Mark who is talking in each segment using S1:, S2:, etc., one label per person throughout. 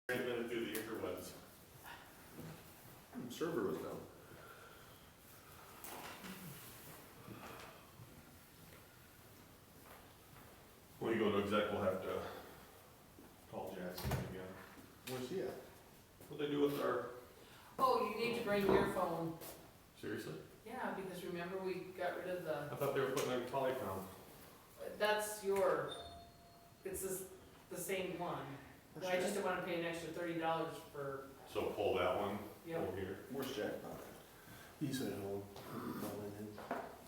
S1: Transmitted through the interwebs.
S2: Server was down.
S1: When you go to exec, we'll have to call Jackson again.
S2: Where's he at?
S1: What they do with our,
S3: Oh, you need to bring your phone.
S1: seriously?
S3: Yeah, because remember we got rid of the,
S1: I thought they were putting in Polycom.
S3: that's your, it's the same one. I just don't wanna pay an extra $30 for,
S1: So pull that one
S3: yep.
S1: over here.
S2: Where's Jack?
S4: He's at home. He'll be calling in.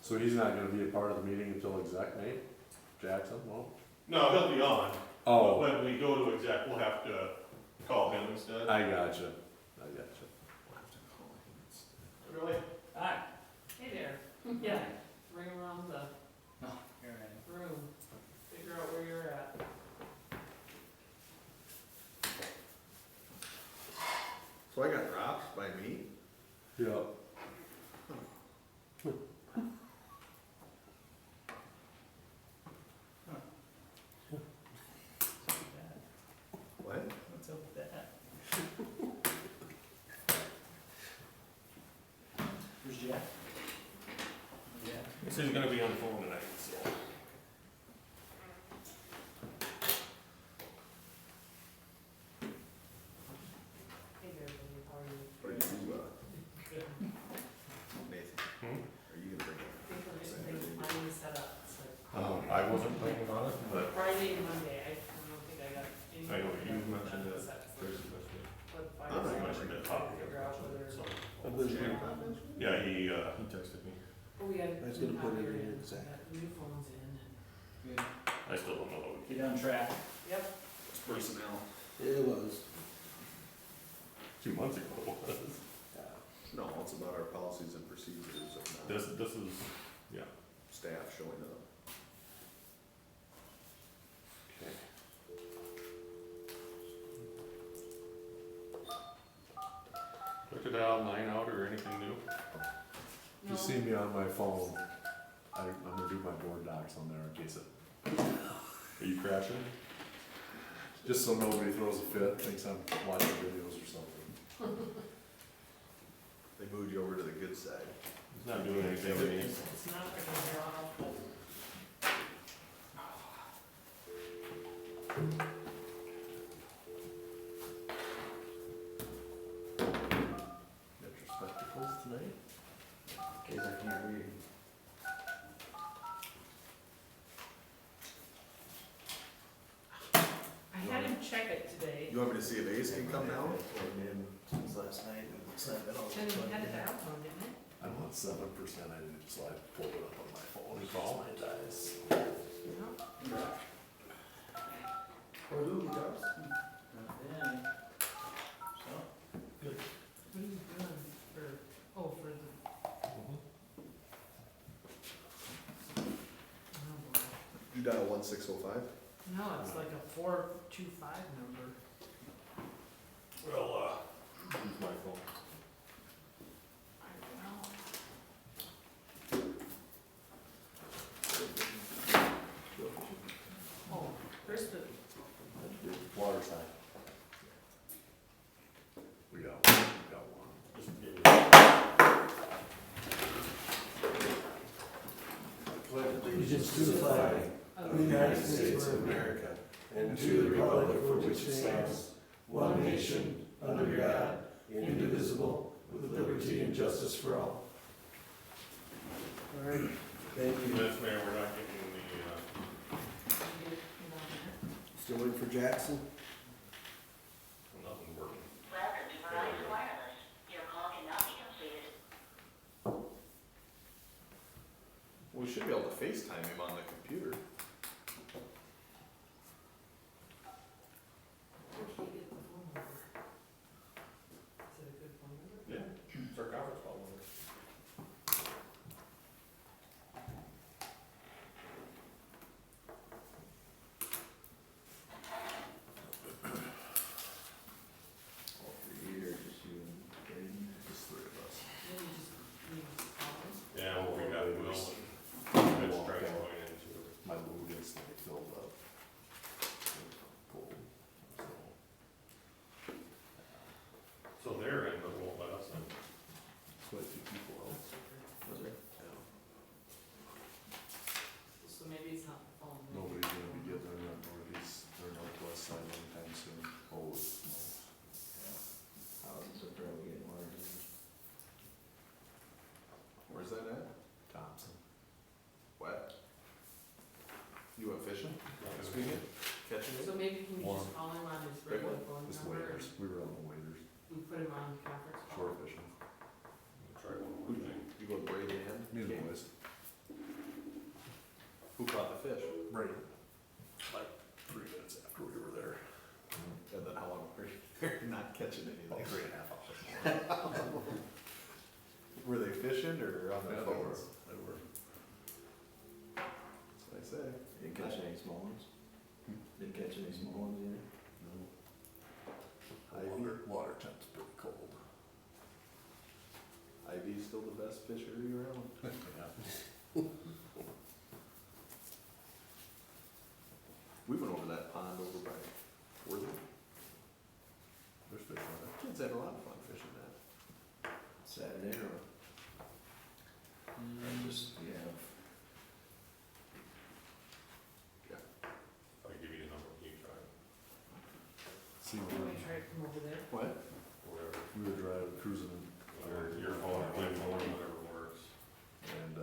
S5: So he's not gonna be a part of the meeting until exec, Nate? Jackson, well?
S1: No, he'll be on, but
S5: Oh,
S1: when we go to exec, we'll have to call him instead.
S5: I gotcha.
S2: We'll have to call him.
S1: Really?
S3: Hi. Hey there. Yeah, ring around the room, figure out where you're at.
S2: So I got dropped by me?
S5: Yep.
S2: What?
S6: What's up with that? Where's Jack? Yeah.
S1: He said he's gonna be on the phone tonight, so.
S3: Hey there, baby, how are you?
S2: Are you,
S3: Good.
S2: Nathan?
S1: Hmm?
S2: Are you gonna bring up?
S3: Information things finally set up, it's like
S1: I wasn't thinking on it, but
S3: Friday and Monday, I don't think I got any.
S1: I know you mentioned it.
S3: Set, so-
S1: Thursday, Thursday.
S3: But
S2: I'm
S3: Friday,
S2: not
S1: mentioned it,
S3: figure out whether,
S1: so.
S4: I've been here.
S1: Yeah, he texted me.
S3: oh, we had.
S4: I was gonna put it
S3: here
S4: in
S3: and
S4: exact.
S3: got new phones in and,
S6: Good.
S1: I still don't know what we
S6: Get on track.
S3: yep.
S2: Personnel.
S4: It was.
S1: 2 months ago it was.
S2: No, it's about our policies and procedures of not
S1: This is, yeah.
S2: staff showing up.
S5: Okay.
S1: Look at dial 9 out or anything new?
S5: If you see me on my phone, I'm gonna do my board docs on there in case it,
S1: Are you crashing?
S5: just so nobody throws a fit, thinks I'm watching videos or something.
S2: They moved you over to the good side.
S1: He's not doing anything to me.
S3: It's not, I can hear off, but
S4: Got your spectacles tonight? In case I can't read.
S3: I had him check it today.
S2: You want me to see if Ace can come down?
S4: Since last night, and it's not been all.
S3: And he had it out on, didn't it?
S5: I'm on 7%, I didn't, so I pulled it up on my phone.
S1: Call.
S5: My dice.
S3: No.
S4: Or who, Dubs?
S6: Not bad. So,
S3: What are you doing for, oh, for the, oh boy.
S2: You dial 1605?
S3: No, it's like a 425 number.
S1: Well, use my phone.
S3: I don't know. Oh, Chris, but
S5: Water side. We got one.
S1: Just give me.
S4: Pledge allegiance to the flag of the United States of America and to the republic for which it stands, one nation, under God, indivisible, with liberty and justice for all. All right, thank you.
S1: Yes, Mayor, we're not getting
S4: Still waiting for Jackson?
S1: nothing working.
S7: Welcome to Verizon Wireless. Your call cannot be completed.
S2: We should be able to FaceTime him on the computer.
S3: Where can you get the phone number? Is it a good phone number?
S1: Yeah, it's our conference call number.
S2: All 3 here, just you and Braden, just 3 of us.
S3: Then you just, you just call them.
S1: Yeah, well, we got Will and Mitch trying to go into it.
S5: My
S2: fishing this weekend? Catching
S3: So maybe can you just call him on his regular phone
S5: It's
S3: number?
S5: waders, we were on the waders,
S3: We put him on conference call.
S5: shore fishing,
S1: Try one
S2: Who
S1: more thing.
S2: you go with Brady and?
S5: me and the boys.
S2: Who caught the fish?
S5: Right. Like 3 minutes after we were there.
S2: And then how long were you not catching anything?
S5: About 3.5 hours.
S2: Were they fishing or on their
S5: Yeah, they were.
S2: phones?
S5: They were.
S2: That's what I say.
S4: Didn't catch any small ones? Didn't catch any small ones either?
S5: Water temp's pretty cold.
S2: IV's still the best fishery around.
S5: Yeah.
S2: We went over that pond over by Worthing.
S5: There's fish on it.
S2: Kids had a lot of fun fishing that.
S4: Saturday or? Just, yeah.
S1: I'll give you the number, you try it,
S5: See,
S3: Can we try to come over there?
S2: What?
S1: or whatever.
S5: we were driving, cruising,
S1: Your phone, play phone, whatever works.
S5: and,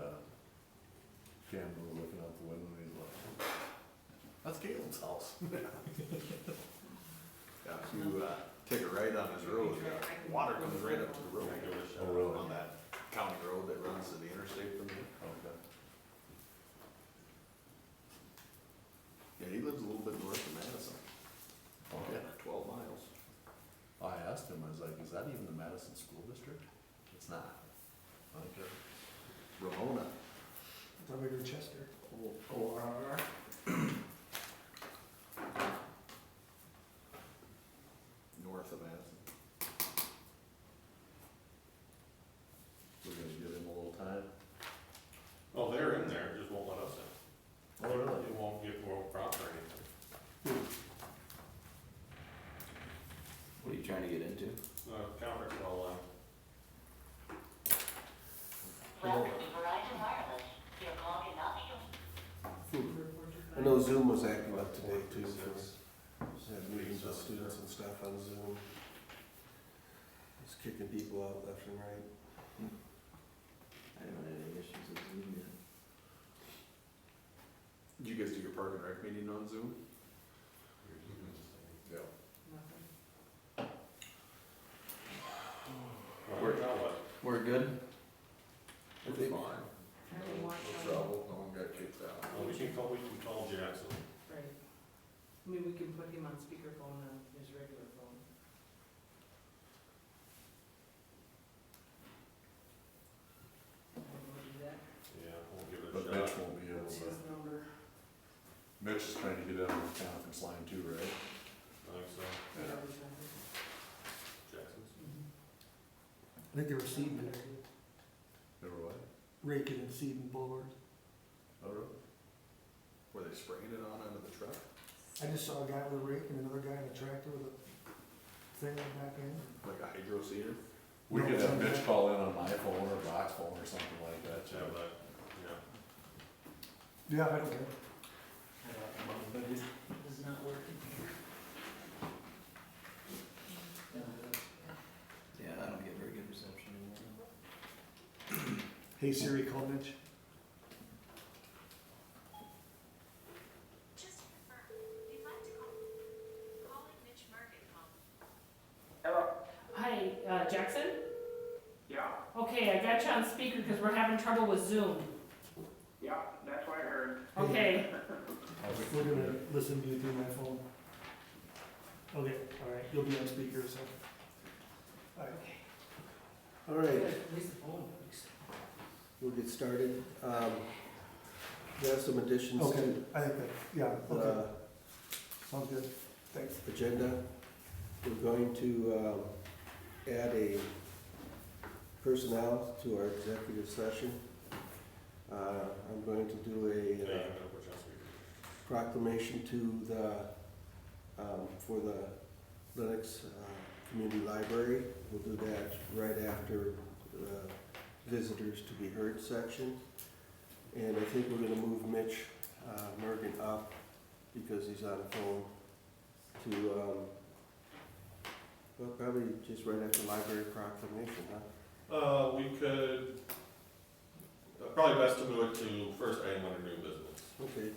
S5: Cam was looking out the window and he's like, that's Galen's house.
S2: Yeah, if you, take a right on his road, water comes right up to the road.
S1: Give it a shot.
S5: Oh, really?
S2: On that county road that runs to the interstate from here.
S5: Okay.
S2: Yeah, he lives a little bit north of Madison.
S5: Okay.
S2: 12 miles.
S5: I asked him, I was like, is that even the Madison School District? It's not. Okay.
S2: Ramona.
S4: Thought we were Chester.
S2: O-R-R. North of Madison.
S5: We're gonna give him a little time.
S1: Oh, they're in there, just won't let us in.
S5: Oh, really?
S1: It won't get more prompt or anything.
S4: What are you trying to get into?
S1: Conference call,
S7: Welcome to Verizon Wireless. Your call cannot be
S4: I know Zoom was acting up today too, for, had meetings with students and stuff on Zoom. Just kicking people out left and right. I haven't had any issues with Zoom yet.
S2: Did you guys do your park and rec meeting on Zoom? Yeah.
S3: Nothing.
S1: Well, we're now what?
S4: We're good?
S2: It was fine.
S3: I don't want
S2: No
S3: to-
S2: trouble, no one got kicked out.
S1: We can call Jackson.
S3: Right. I mean, we can put him on speakerphone on his regular phone. I don't wanna do that.
S1: Yeah, we'll give it
S5: But
S1: a
S5: Mitch
S1: shot.
S5: won't be able
S3: What's
S5: to.
S3: his number?
S5: Mitch is trying to get in on the conference line too, right?
S1: I think so.
S3: Yeah, his number.
S1: Jackson's.
S8: I think they were seeding it,
S5: Never what?
S8: raking and seeding bulwark.
S5: Oh, really?
S2: Were they spraying it on under the truck?
S8: I just saw a guy with a rake and another guy in a tractor with a thing like back in.
S2: Like a hydro seeder?
S5: We
S8: No,
S5: could have
S8: something
S5: Mitch
S8: like-
S5: call in on my phone or Brock's phone or something like that.
S1: Let's have that, yeah.
S8: Yeah, I don't care.
S6: But it is not working.
S4: Yeah, I don't get very good reception anymore.
S8: Hey Siri, call Mitch.
S9: Just to confirm, you'd like to call, calling Mitch Market call.
S3: Hello. Hi, Jackson?
S10: Yeah,
S3: Okay, I got you on speaker because we're having trouble with Zoom.
S10: yeah, that's what I heard.
S3: Okay.
S8: We're gonna listen to you through my phone. Okay, all right, you'll be on speaker, so. All right,
S3: At least the phone works.
S4: we'll get started. We have some additions
S8: okay,
S4: to
S8: I think that, yeah, okay,
S4: the
S8: sounds good, thanks.
S4: agenda. We're going to add a personnel to our executive session. I'm going to do
S1: Yeah, I'm
S4: a
S1: gonna put you on speaker.
S4: proclamation to the, for the Lennox Community Library. We'll do that right after the visitors to be heard section. And I think we're gonna move Mitch Mergen up because he's on the phone to, well, probably just right after library proclamation, huh?
S1: We could, probably best to move it to first item under new business.
S4: Okay.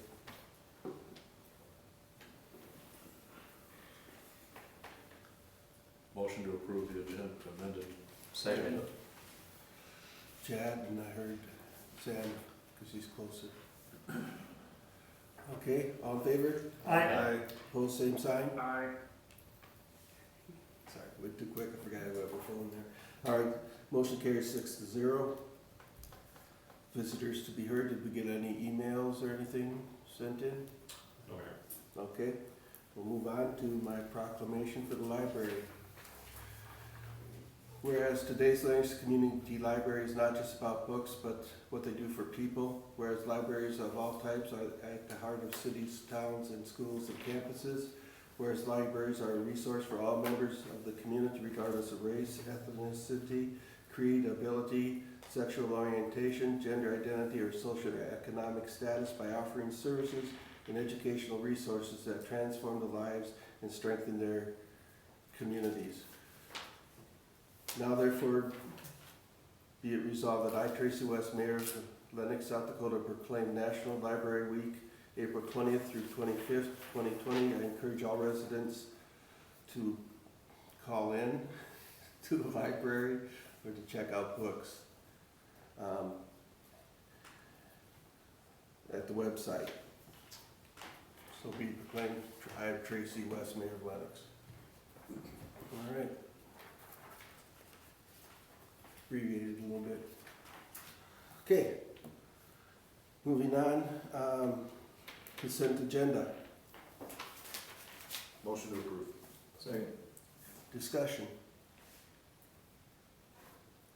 S5: Motion to approve the agenda amended.
S2: Second.
S4: Chad, and I heard Sam, because he's closer. Okay, all in favor?
S8: Aye.
S4: Pose same sign?
S10: Aye.
S4: Sorry, went too quick, I forgot I got my phone there. All right, motion carries 6-0. Visitors to be heard, did we get any emails or anything sent in?
S1: Okay.
S4: Okay, we'll move on to my proclamation for the library. Whereas today's Lennox Community Library is not just about books, but what they do for people. Whereas libraries of all types are at the heart of cities, towns, and schools and campuses. Whereas libraries are a resource for all members of the community regardless of race, ethnicity, creed, ability, sexual orientation, gender identity, or social or economic status by offering services and educational resources that transform the lives and strengthen their communities. Now therefore, be it resolved that I, Tracy West, Mayor of Lennox, South Dakota, proclaim National Library Week, April 20th through 25th, 2020. I encourage all residents to call in to the library or to check out books at the website. So be proclaimed, I have Tracy West, Mayor of Lennox. All right. Abbreviated a little bit. Okay. Moving on, consent agenda.
S5: Motion to approve.
S2: Second.
S4: Discussion.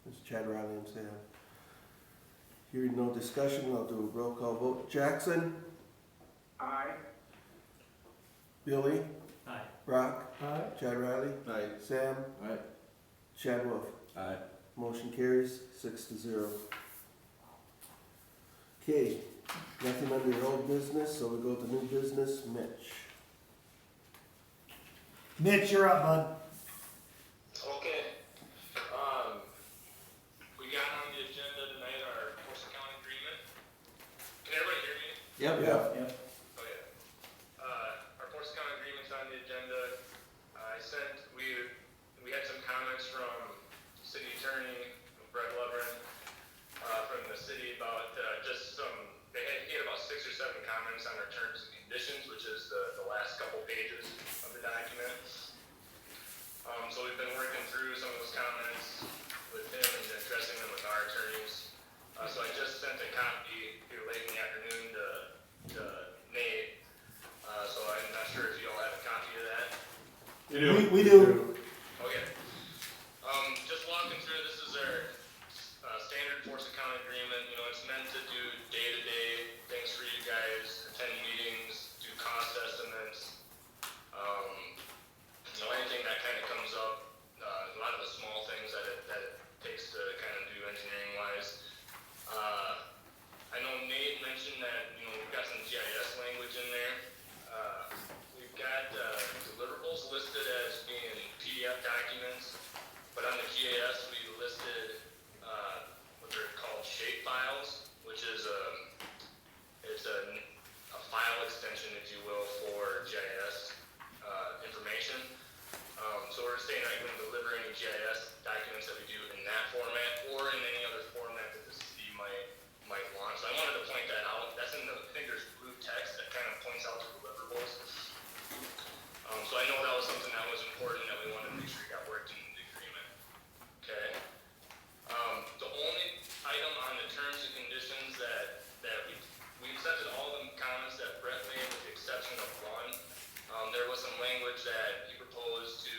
S4: This is Chad Riley and Sam. Hearing no discussion, I'll do a roll call vote. Jackson,
S10: Aye.
S4: Billy,
S6: Aye.
S4: Brock,
S8: Aye.
S4: Chad Riley,
S2: Aye.
S4: Sam,
S2: Aye.
S4: Chad Wolf.
S5: Aye.
S4: Motion carries 6-0. Okay, nothing under your old business, so we go to new business. Mitch.
S8: Mitch, you're up, bud.
S11: Okay, we got on the agenda tonight our force account agreement. Can everybody hear me?
S2: Yep.
S8: Yep.
S11: Okay. Our force account agreement's on the agenda. We had some comments from city attorney, Brett Lovren, from the city about, he had about 6 or 7 comments on our terms and conditions, which is the last couple pages of the document. So we've been working through some of those comments with him and addressing them with our attorneys. So I just sent a copy here late in the afternoon to Nate. So I'm not sure if you all have a copy of that.
S1: You do.
S8: We do.
S11: Okay. Just walking through, this is our standard force account agreement. You know, it's meant to do day-to-day things for you guys, attend meetings, do cost estimates. You know, anything that kind of comes up, a lot of the small things that it takes to kind of do engineering-wise. I know Nate mentioned that, you know, we've got some GIS language in there. We've got deliverables listed as being PDF documents, but on the GIS we listed what they're called shape files, which is it's a file extension, if you will, for GIS information. So we're saying that we're going to deliver any GIS documents that we do in that format or in any other format that the city might want. So I wanted to point that out. That's in the, I think there's blue text that kind of points out the deliverables. So I know that was something that was important that we wanted to make sure got worked into the agreement. Okay. The only item on the terms and conditions that we accepted all the comments that Brett made with the exception of one. There was some language that he proposed to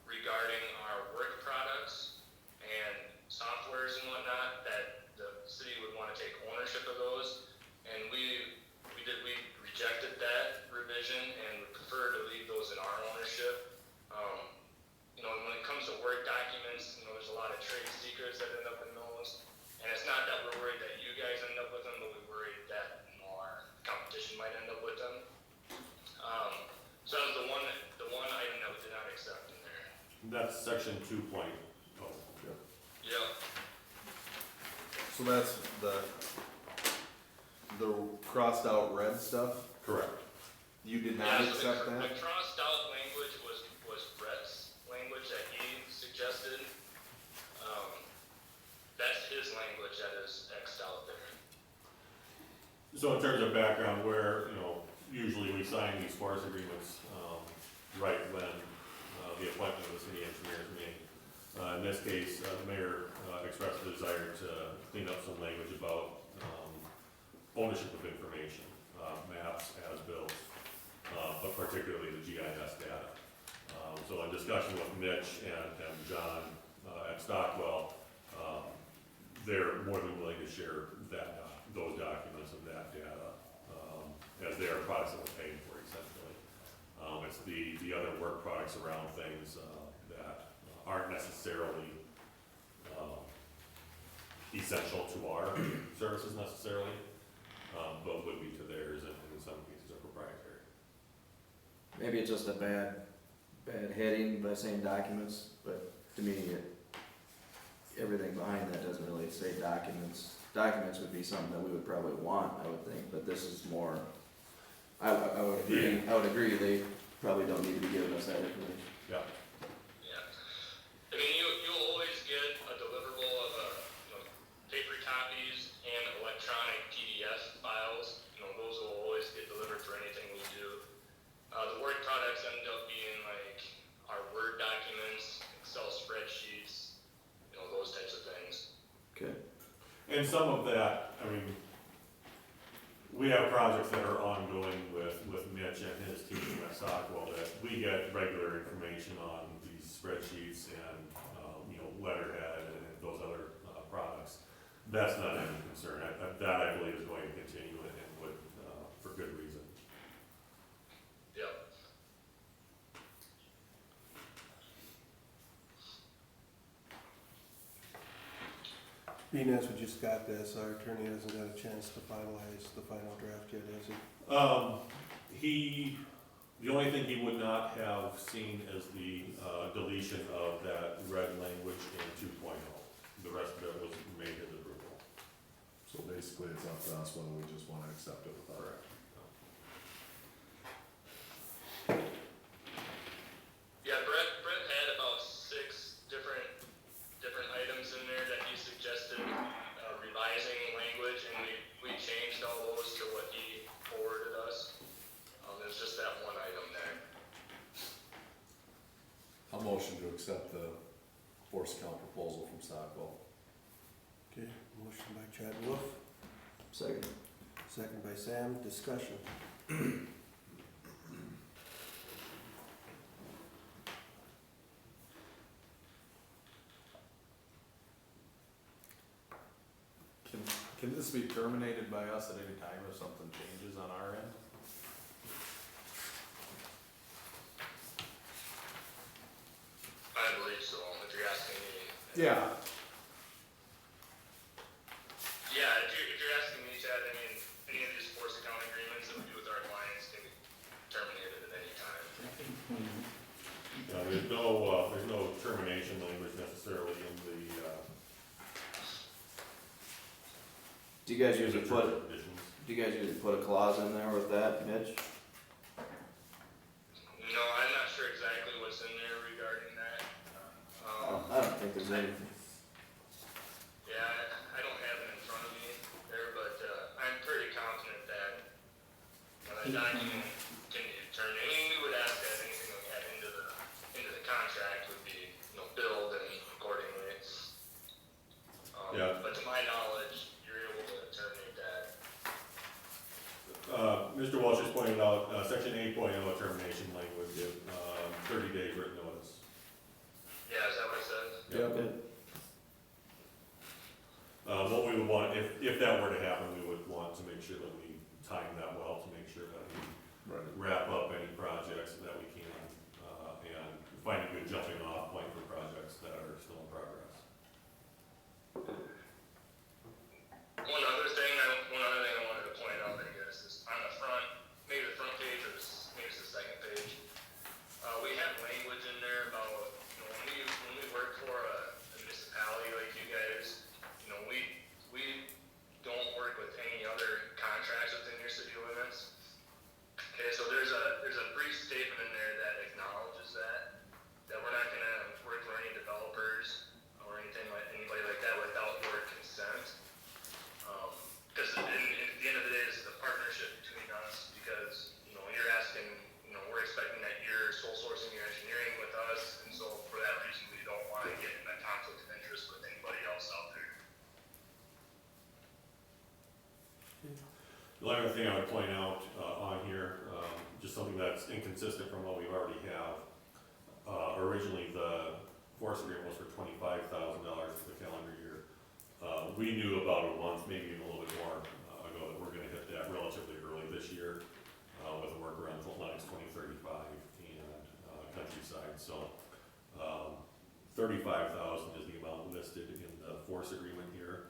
S11: regarding our work products and softwares and whatnot that the city would want to take ownership of those, and we rejected that revision and would prefer to leave those in our ownership. You know, when it comes to work documents, you know, there's a lot of trade secrets that end up in those, and it's not that we're worried that you guys end up with them, but we're worried that, you know, our competition might end up with them. So that was the one item that we did not accept in there.
S1: That's section 2.0.
S11: Yeah.
S2: So that's the crossed out red stuff?
S1: Correct.
S2: You did not
S11: Yeah, so
S2: accept
S11: the
S2: that?
S11: crossed out language was Brett's language that
S1: So in terms of background, where, usually we sign these forest agreements, right when, the appointment of the city engineer is made. In this case, the mayor, expressed a desire to clean up some language about, ownership of information, maps, as built, but particularly the GIS data. So in discussion with Mitch and John, at Stockwell, they're more than willing to share those documents and that data, as they are products that we're paying for essentially. It's the other work products around things, that aren't necessarily, essential to our services necessarily, but would be to theirs, and in some cases are proprietary.
S2: Maybe it's just a bad heading by saying documents, but to me, everything behind that doesn't really say documents. Documents would be something that we would probably want, I would think, but this is more, I would agree, they probably don't need to be giving us that information.
S1: Yeah.
S11: Yeah. I mean, you'll always get a deliverable of paper copies and electronic PDF files. Those will always get delivered for anything we do. The work products end up being like our Word documents, Excel spreadsheets, those types of things.
S2: Okay.
S1: And some of that, we have projects that are ongoing with Mitch and his team at Stockwell that we get regular information on these spreadsheets and, letterhead and those other products. That's not any concern. That I believe is going to continue and would, for good reason.
S11: Yep.
S4: Being as we just got this, our attorney hasn't had a chance to finalize the final draft yet, has he? The only thing he would not have seen is the deletion of that red language in 2.0. The rest of it was made his approval.
S5: So basically, it's up to us whether we just wanna accept it without it.
S11: Yeah, Brett had about 6 different items in there that he suggested revising language, and we changed all those to what he forwarded us. There's just that one item there.
S5: I'll motion to accept the force count proposal from Stockwell.
S4: Okay, motion by Chad Wolf,
S2: Second.
S4: second by Sam, discussion.
S5: Can this be terminated by us at any time if something changes on our end?
S11: I believe so, if you're asking me.
S5: Yeah.
S11: Yeah, if you're asking me, Chad, any of these force account agreements that we do with our clients can be terminated at any time.
S1: There's no termination language necessarily in the,
S2: Do you guys usually put
S1: conditions.
S2: a clause in there with that, Mitch?
S11: No, I'm not sure exactly what's in there regarding that.
S2: I don't think there's anything.
S11: Yeah, I don't have it in front of me there, but I'm pretty confident that the document can be turned. We would ask that anything that we had into the contract would be, billed and accordingly.
S1: Yeah.
S11: But to my knowledge, you're able to terminate that.
S1: Mr. Walsh just pointed out, section 8.0 termination language, 30 days written notice.
S11: Yeah, is that what it says?
S5: Yep.
S1: What we would want, if that were to happen, we would want to make sure that we time that well to make sure that we
S5: Right.
S1: wrap up any projects that we can, and find a good jumping off point for projects that are still in progress.
S11: One other thing I wanted to point out, I guess, is on the front, maybe the front page or maybe it's the second page. We have language in there about, when we work for an
S1: The only other thing I would point out, on here, just something that's inconsistent from what we already have. Originally, the forest agreement was for $25,000 for the calendar year. We knew about a month, maybe even a little bit more, ago that we're gonna hit that relatively early this year, with a workaround for Lennox 2035 and, Countryside, so, 35,000 is the amount listed in the force agreement here.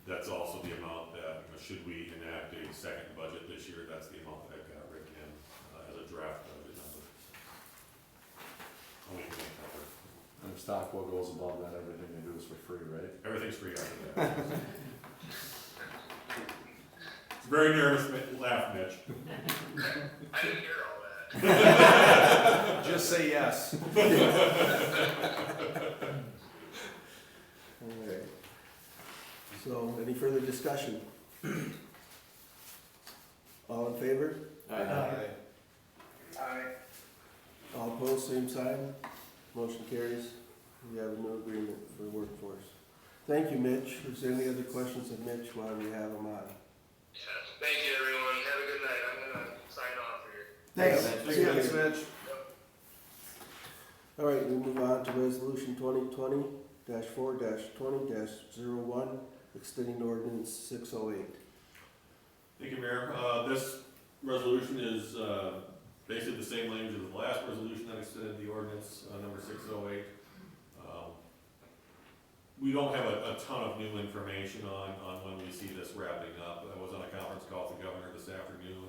S1: That's also the amount that, should we enact a second budget this year, that's the amount that got written in, as a draft budget number. And we can make that work.
S5: And stock, what goes above that, everything they do is for free, right?
S1: Everything's free after that. Very nervous laugh, Mitch.
S11: I didn't hear all that.
S4: Just say yes. Alright. So, any further discussion? All in favor?
S2: Aye.
S4: All opposed, same sign. Motion carries. We have a new agreement for the workforce. Thank you, Mitch. Is there any other questions of Mitch while we have him on?
S11: Yeah, thank you, everyone. Have a good night. I'm gonna sign off here.
S4: Thanks.
S2: Thanks,
S4: Mitch. All right, we move on to resolution 2020-4-20-01, extending ordinance 608.
S1: Thank you, Mayor. This resolution is, basically the same language as the last resolution that extended the ordinance, number 608. We don't have a ton of new information on when we see this wrapping up. I was on a conference call with the governor this afternoon,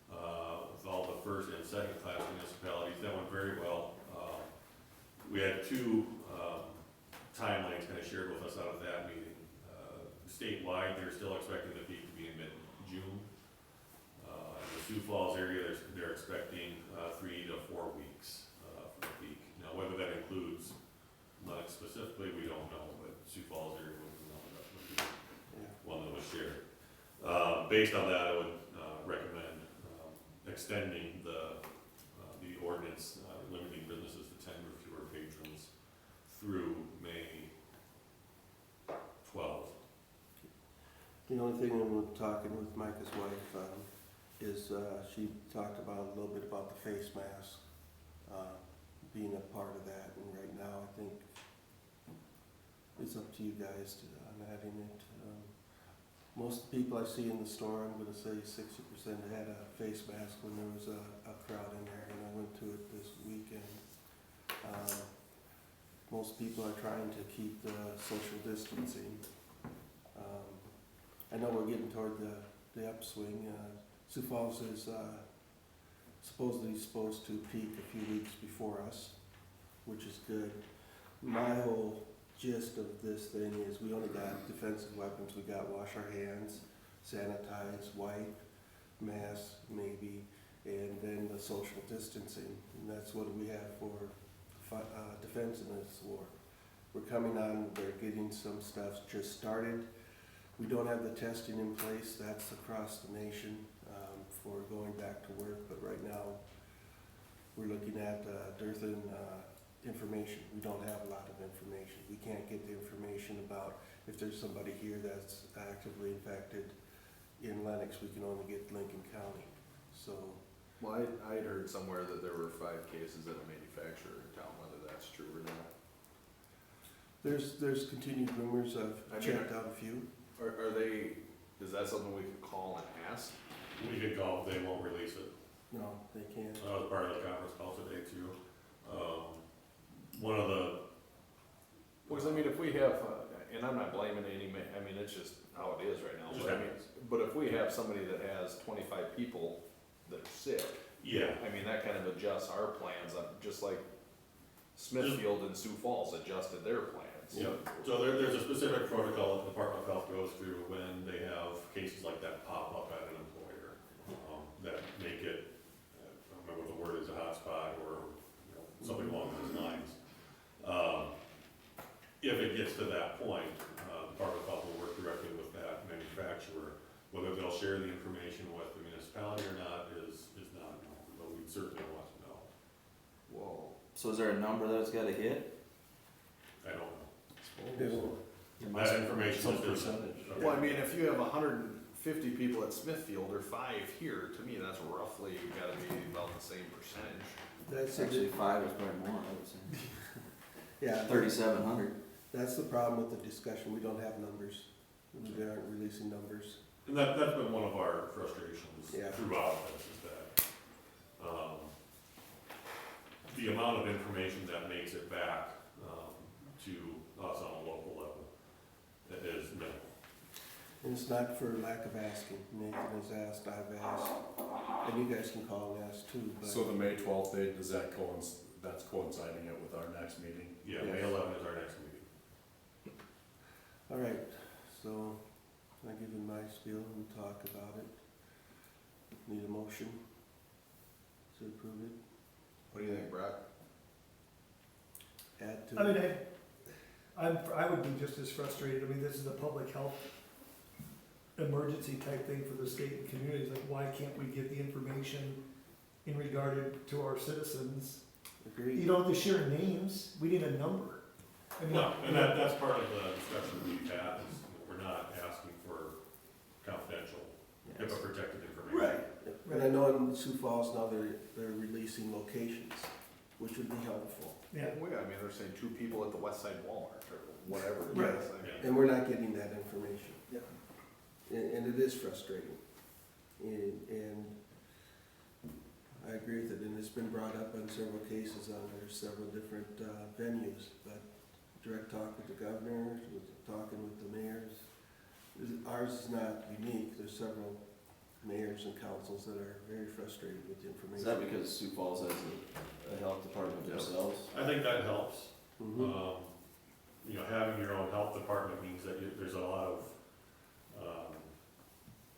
S1: with all the first and second class municipalities. That went very well. We had two, timelines kind of shared with us out of that meeting. Statewide, they're still expecting the peak to be in mid-June. In the Sioux Falls area, they're expecting 3 to 4 weeks for the peak. Now, whether that includes Lennox specifically, we don't know, but Sioux Falls area would be one that was shared. Based on that, I would recommend extending the ordinance limiting businesses to 10 or fewer patrons through May 12th.
S4: The only thing when talking with Micah's wife, is, she talked about a little bit about the face mask, being a part of that, and right now, I think it's up to you guys to, on adding it. Most of the people I see in the store, I'm gonna say 60% had a face mask when there was a crowd in there, and I went to it this weekend. Most people are trying to keep the social distancing. I know we're getting toward the upswing. Sioux Falls is supposedly supposed to peak a few weeks before us, which is good. My whole gist of this thing is we only got defensive weapons. We got wash our hands, sanitize, wipe, mask maybe, and then the social distancing. And that's what we have for defense in this war. We're coming on, they're getting some stuff just started. We don't have the testing in place. That's across the nation for going back to work. But right now, we're looking at dearth in information. We don't have a lot of information. We can't get the information about if there's somebody here that's actively infected in Lennox. We can only get Lincoln County. So,
S5: Well, I heard somewhere that there were 5 cases at a manufacturer in town, whether that's true or not.
S4: there's continued rumors. I've checked out a few.
S5: Are they, is that something we could call and ask?
S1: We could go, they won't release it.
S4: No, they can't.
S1: That was part of the conference call today too. One of the,
S5: Because I mean, if we have, and I'm not blaming any, I mean, it's just how it is right now.
S1: Just
S5: But I mean,
S1: happens.
S5: but if we have somebody that has 25 people that are sick,
S1: yeah,
S5: I mean, that kind of adjusts our plans, just like Smithfield and Sioux Falls adjusted their plans.
S1: yeah. So there's a specific protocol that the Department of Health goes through when they have cases like that pop up at an employer, that make it, I don't remember what the word is, a hotspot or, something along those lines. If it gets to that point, the Department of Health will work directly with that manufacturer. Whether they'll share the information with the municipality or not is not known, but we certainly want to know.
S5: Whoa.
S2: So is there a number that it's gotta hit?
S1: I don't know.
S4: It will.
S1: That information
S5: Some
S1: is
S5: percentage.
S1: Okay.
S5: Well, I mean, if you have 150 50 people at Smithfield or 5 here, to me, that's roughly gotta be about the same percentage.
S4: That's
S2: Actually, 5 is probably more, I would say.
S4: yeah,
S2: 3,700.
S4: that's the problem with the discussion, we don't have numbers. We aren't releasing numbers.
S1: And that's been one of our frustrations
S4: Yeah.
S1: throughout this, is that, the amount of information that makes it back, to us on a local level, that is minimal.
S4: And it's not for lack of asking. Nathan has asked, I've asked, and you guys can call and ask too, but.
S5: So the May 12th date, does that that's coinciding it with our next meeting?
S1: Yeah, May
S4: Yes.
S1: 11 is our next meeting.
S4: All right, so I give you my spiel and talk about it. Need a motion to approve it,
S5: What do you think, Brett?
S4: add to
S8: I mean,
S4: it.
S8: I would be just as frustrated, I mean, this is a public health emergency type thing for the state and communities, like, why can't we get the information in regard to our citizens? You
S4: Agreed?
S8: don't have to share names, we need a number. I mean,
S1: No, and that's part of the discussion we've had, is we're not asking for confidential,
S2: Yes.
S1: HIPAA protected information.
S4: Right, and I know in Sioux Falls now they're releasing locations, which would be helpful.
S8: Yeah,
S5: Well, yeah, I mean, they're saying 2 people at the West Side Walmart or whatever it
S4: Right.
S5: is. I mean,
S1: Yeah.
S4: And we're not getting that information. Yeah. And it is frustrating. And I agree with it, and it's been brought up on several cases under several different venues, but direct talk with the governor, with talking with the mayors. Ours is not unique, there's several mayors and councils that are very frustrated with the information.
S2: Is that because Sioux Falls has a health department themselves?
S1: I think that helps.
S4: Mhm.
S1: You know, having your own health department means that there's a lot of,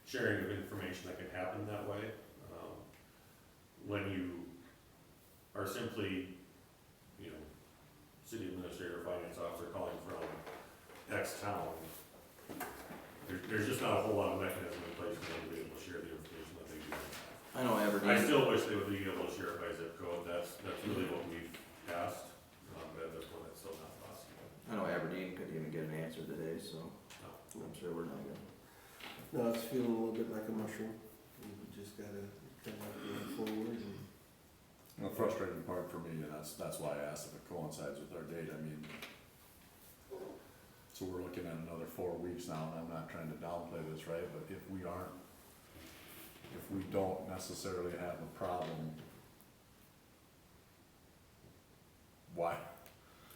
S1: sharing of information that can happen that way. When you are simply, you know, city administrator, finance officer calling from X town, there's just not a whole lot of mechanism in place for them to be able to share the information that they do.
S2: I know Aberdeen.
S1: I still wish they would be able to share it by zip code, that's really what we've asked, but at this point, it's still not possible.
S2: I know Aberdeen couldn't even get an answer today, so I'm sure we're not gonna.
S4: No, it's feeling a little bit like a mushroom. We just gotta kind of move forward and.
S5: The frustrating part for me, and that's why I asked if it coincides with our date, I mean, so we're looking at another 4 weeks now, and I'm not trying to downplay this, right, but if we don't necessarily have a problem, why,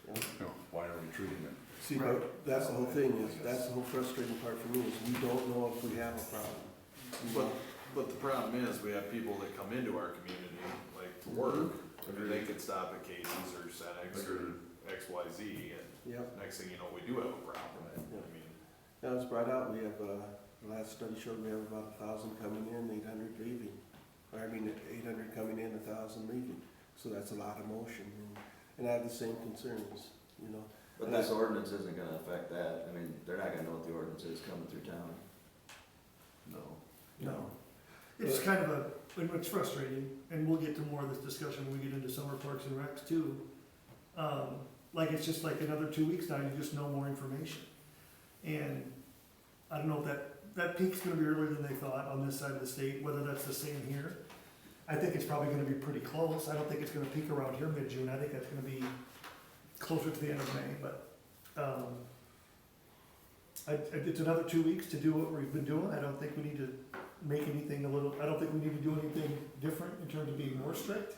S4: Yeah.
S5: you know, why are we treating it?
S4: See, but that's the whole thing, that's the whole frustrating part for me, is we don't know if we have a problem.
S5: But the problem is, we have people that come into our community, like, to work, I mean, they could stop at Casey's or Senex or XYZ, and
S4: Yep,
S5: next thing you know, we do have a problem. I mean,
S4: that was brought out, we have, the last study showed we have about 1,000 coming in, 800 leaving. Or I mean, 800 coming in, 1,000 leaving, so that's a lot of motion, and I have the same concerns, you know.
S2: But this ordinance isn't gonna affect that, I mean, they're not gonna know what the ordinance is coming through town.
S5: no.
S4: No.
S8: it's kind of and it's frustrating, and we'll get to more of this discussion when we get into summer parks and recs too. Like, it's just like another 2 weeks now, you just know more information. And I don't know if that peak's gonna be earlier than they thought on this side of the state, whether that's the same here. I think it's probably gonna be pretty close, I don't think it's gonna peak around here mid-June, I think that's gonna be closer to the end of May, but, it's another 2 weeks to do what we've been doing, I don't think we need to make anything I don't think we need to do anything different in terms of being more strict.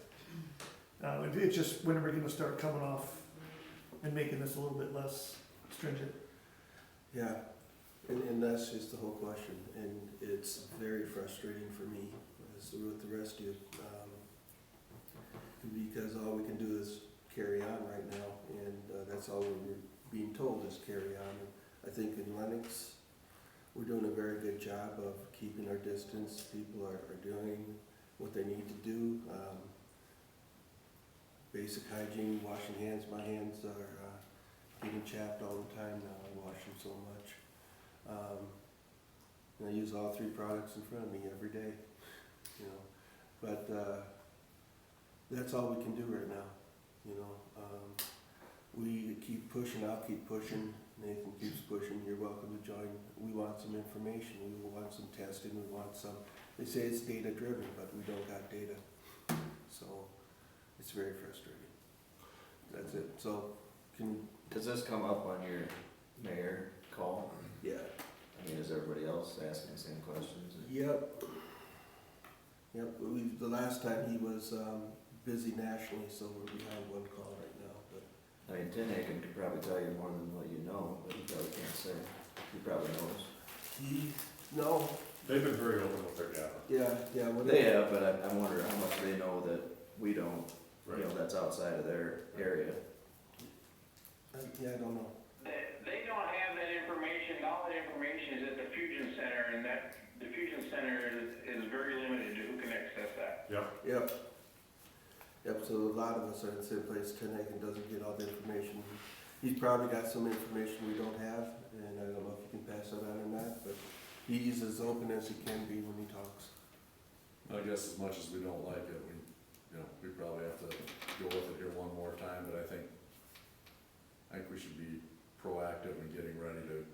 S8: It's just when are we gonna start coming off and making this a little bit less stringent?
S4: Yeah, and that's just the whole question, and it's very frustrating for me, as with the rest of you. Because all we can do is carry on right now, and that's all we're being told is carry on. And I think in Lennox, we're doing a very good job of keeping our distance. People are doing what they need to do. Basic hygiene, washing hands. My hands are getting chapped all the time now. I wash them so much. And I use all 3 products in front of me every day, you know. But that's all we can do right now, you know. we keep pushing, I'll keep pushing, Nathan keeps pushing, you're welcome to join. We want some information, we want some testing, we want some, they say it's data driven, but we don't got data. So, it's very frustrating. That's it, so,
S2: Does this come up on your mayor call?
S4: yeah.
S2: I mean, is everybody else asking the same questions?
S4: Yep. Yep, the last time he was, busy nationally, so we're behind one call right now, but.
S2: I mean, Tin Haken could probably tell you more than what you know, but he probably can't say. He probably knows.
S4: No,
S1: They've been very open with their data.
S4: yeah, what
S2: They have, but I wonder how much they know that we don't,
S1: Right.
S2: you know, that's outside of their area.
S4: Yeah, I don't know.
S10: They don't have that information, all that information is at the Fusion Center, and that, the Fusion Center is very limited to who can access that.
S4: Yep. Yep, so a lot of us are in the same place, Ken Hagan doesn't get all the information. He's probably got some information we don't have, and I don't know if he can pass that on or not, but he's as open as he can be when he talks.
S5: I guess as much as we don't like it, we probably have to go with it here one more time, but I think we should be proactive in getting ready to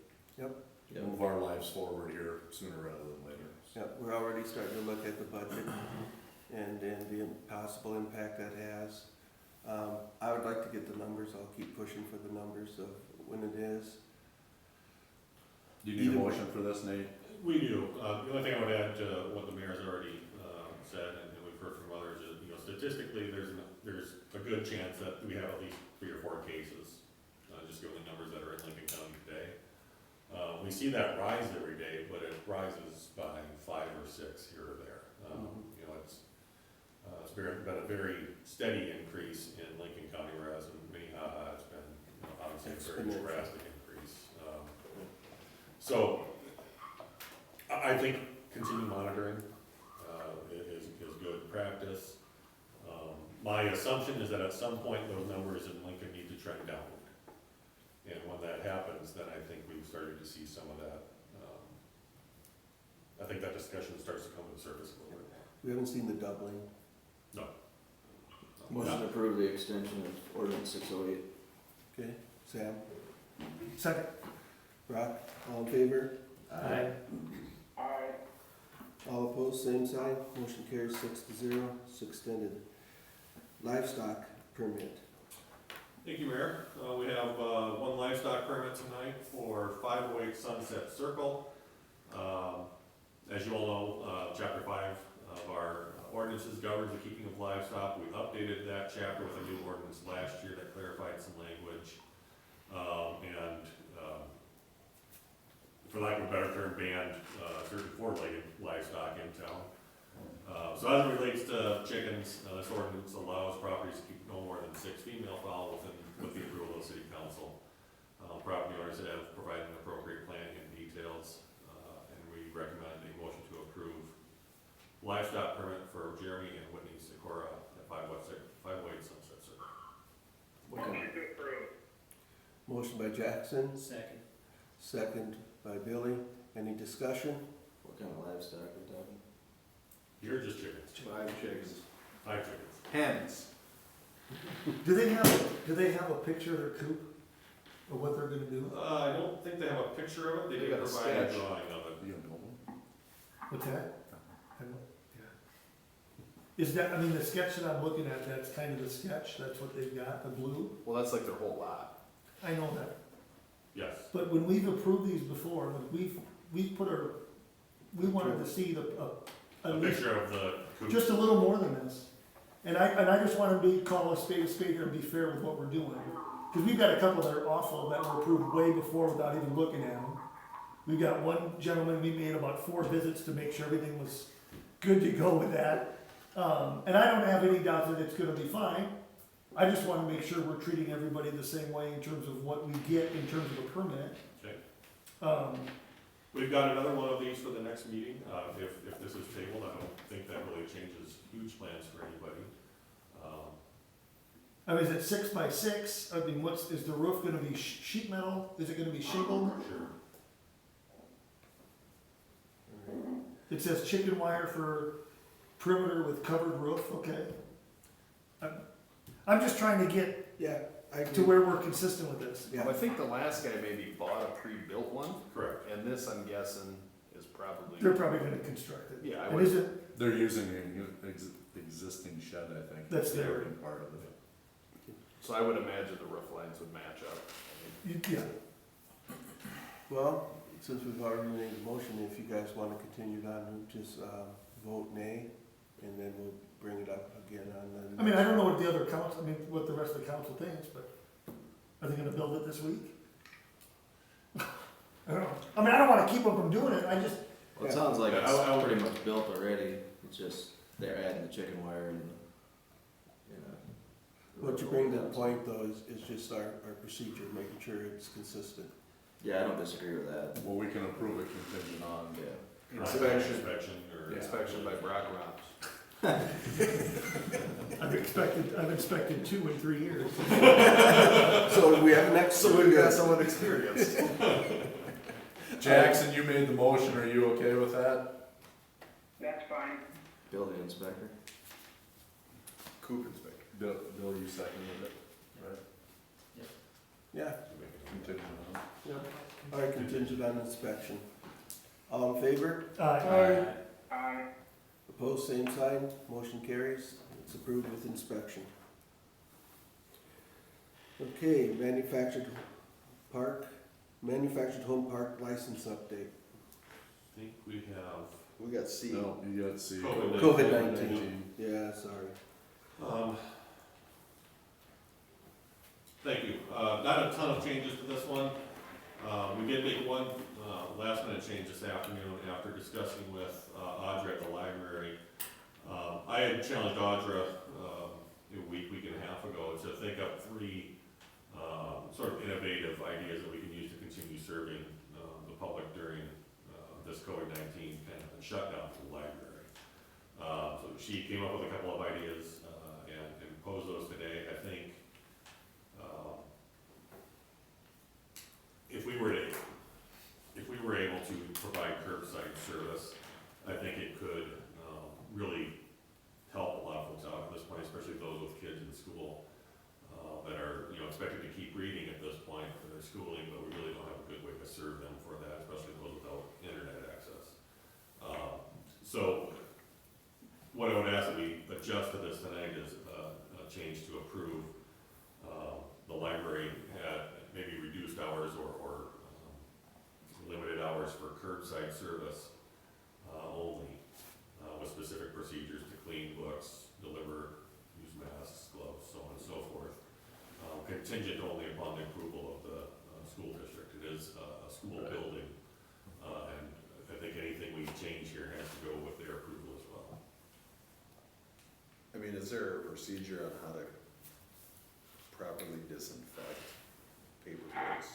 S2: Yep.
S5: move our lives forward here sooner rather than later.
S4: Yep, we're already starting to look at the budget and the possible impact that has. I would like to get the numbers, I'll keep pushing for the numbers of when it is.
S5: Do you need a motion for this, Nate?
S1: We do. The only thing I would add to what the mayor's already said, and we've heard from others, is, statistically, there's a good chance that we have at least 3 or 4 cases, just given the numbers that are in Lincoln County today. We see that rise every day, but it rises by 5 or 6 here or there. It's been a very steady increase in Lincoln County, whereas in Minnehaha, it's been, obviously a very drastic increase. So, I think continued monitoring is good practice. My assumption is that at some point those numbers in Lincoln need to trend downward. And when that happens, then I think we've started to see some of that. I think that discussion starts to come to the surface a little bit.
S4: We haven't seen the doubling.
S1: No.
S2: Motion to approve the extension of ordinance 608.
S4: Okay, Sam,
S8: Second.
S4: Brock, all in favor?
S8: Aye.
S4: All opposed, same sign. Motion carries 6-0. It's extended. Livestock permit.
S1: Thank you, Mayor. We have one livestock permit tonight for 508 Sunset Circle. As you all know, Chapter 5 of our ordinances governs the keeping of livestock. We updated that chapter with a new ordinance last year that clarified some language. For lack of a better term, banned certain 4-legged livestock in town. So as it relates to chickens, this ordinance allows properties to keep no more than 6 female fowl with the approval of the city council. Property owners that have provided an appropriate plan and details, and we recommend a motion to approve livestock permit for Jeremy and Whitney Sikora at 508 Sunset Circle.
S10: Motion to approve.
S4: Motion by Jackson,
S6: Second.
S4: second by Billy. Any discussion?
S2: What kind of livestock are we talking?
S1: You're just chickens.
S5: 5 chickens.
S1: 5 chickens.
S5: Hens.
S8: Do they have a picture of their coop, or what they're gonna do?
S1: I don't think they have a picture of it. They
S5: They
S1: did
S5: got a
S1: provide a
S5: sketch.
S1: drawing of it.
S5: You gonna build one?
S8: What's that? I don't, yeah. Is that, I mean, the sketch that I'm looking at, that's kind of the sketch, that's what they've got, the blue?
S5: Well, that's like their whole lot.
S8: I know that,
S1: Yes.
S8: but when we've approved these before, when we've put our, we wanted to see
S1: A
S8: at least
S1: picture of the coop.
S8: just a little more than this. And I just wanna call a spade here and be fair with what we're doing. Cause we've got a couple that are awful that were approved way before without even looking at them. We've got one gentleman, we made about 4 visits to make sure everything was good to go with that. And I don't have any doubt that it's gonna be fine. I just wanna make sure we're treating everybody the same way in terms of what we get in terms of a permit.
S1: Okay. We've got another one of these for the next meeting. If this is tabled, I don't think that really changes huge plans for anybody.
S8: I mean, is it 6 by 6? I mean, is the roof gonna be sheet metal? Is it gonna be shingled?
S1: Sure.
S8: It says chicken wire for perimeter with covered roof, okay. I'm just trying to get
S4: Yeah,
S8: to where we're consistent with this.
S4: Yeah.
S12: Well, I think the last guy maybe bought a pre-built one,
S1: Correct.
S12: and this, I'm guessing, is probably.
S8: They're probably gonna construct it.
S12: Yeah, I
S8: And
S12: would.
S8: is it,
S5: They're using an existing shed, I think.
S8: That's
S5: the
S8: there.
S5: building part of it.
S12: So I would imagine the roof lines would match up. I mean,
S8: yeah,
S4: Well, since we've already made the motion, if you guys wanna continue on, we'll just, vote nay, and then we'll bring it up again on the.
S8: I mean, I don't know what the other council, I mean, what the rest of the council thinks, but are they gonna build it this week? I don't know, I mean, I don't wanna keep them from doing it, I just,
S2: Well, it sounds like
S1: Yeah,
S2: it's
S1: I would-
S2: pretty much built already, it's just, they're adding the chicken wire and, you know.
S4: What you bring to the point though is just our procedure, making sure it's consistent.
S2: Yeah, I don't disagree with that,
S5: Well, we can approve it contingent on.
S2: yeah.
S1: Inspection or.
S12: Inspection by Brock Rops.
S8: I've expected 2 in 3 years.
S4: So we have next.
S12: So we've got someone experienced.
S5: Jackson, you made the motion, are you okay with that?
S10: That's fine.
S2: Building inspector.
S12: Coop inspector.
S5: Bill, you seconded it, right?
S4: Yeah,
S5: Contingent on.
S4: yep. All right, contingent on inspection. All in favor?
S8: Aye.
S10: Aye.
S4: Opposed, same sign, motion carries, it's approved with inspection. Okay, manufactured home park license update.
S1: I think we have,
S4: We got C.
S5: No, you got C.
S4: COVID-19. Yeah, sorry.
S1: thank you. Not a ton of changes to this one. We did make one, last minute change this afternoon after discussing with, Audra at the library. I had challenged Audra, a week and a half ago to think up 3, sort of innovative ideas that we can use to continue serving, the public during, this COVID-19 kind of shutdown for the library. So she came up with a couple of ideas, and posed those today. I think, if we were able to provide curbside service, I think it could, really help a lot of folks out at this point, especially those with kids in school, that are, expected to keep reading at this point for their schooling, but we really don't have a good way to serve them for that, especially those without internet access. So what I would ask that we adjust to this tonight is a change to approve, the library at maybe reduced hours or limited hours for curbside service, only, with specific procedures to clean books, deliver, use masks, gloves, so on and so forth. Contingent only upon the approval of the, school district. It is a school building, and I think anything we change here has to go with their approval as well.
S12: I mean, is there a procedure on how to properly disinfect paper books?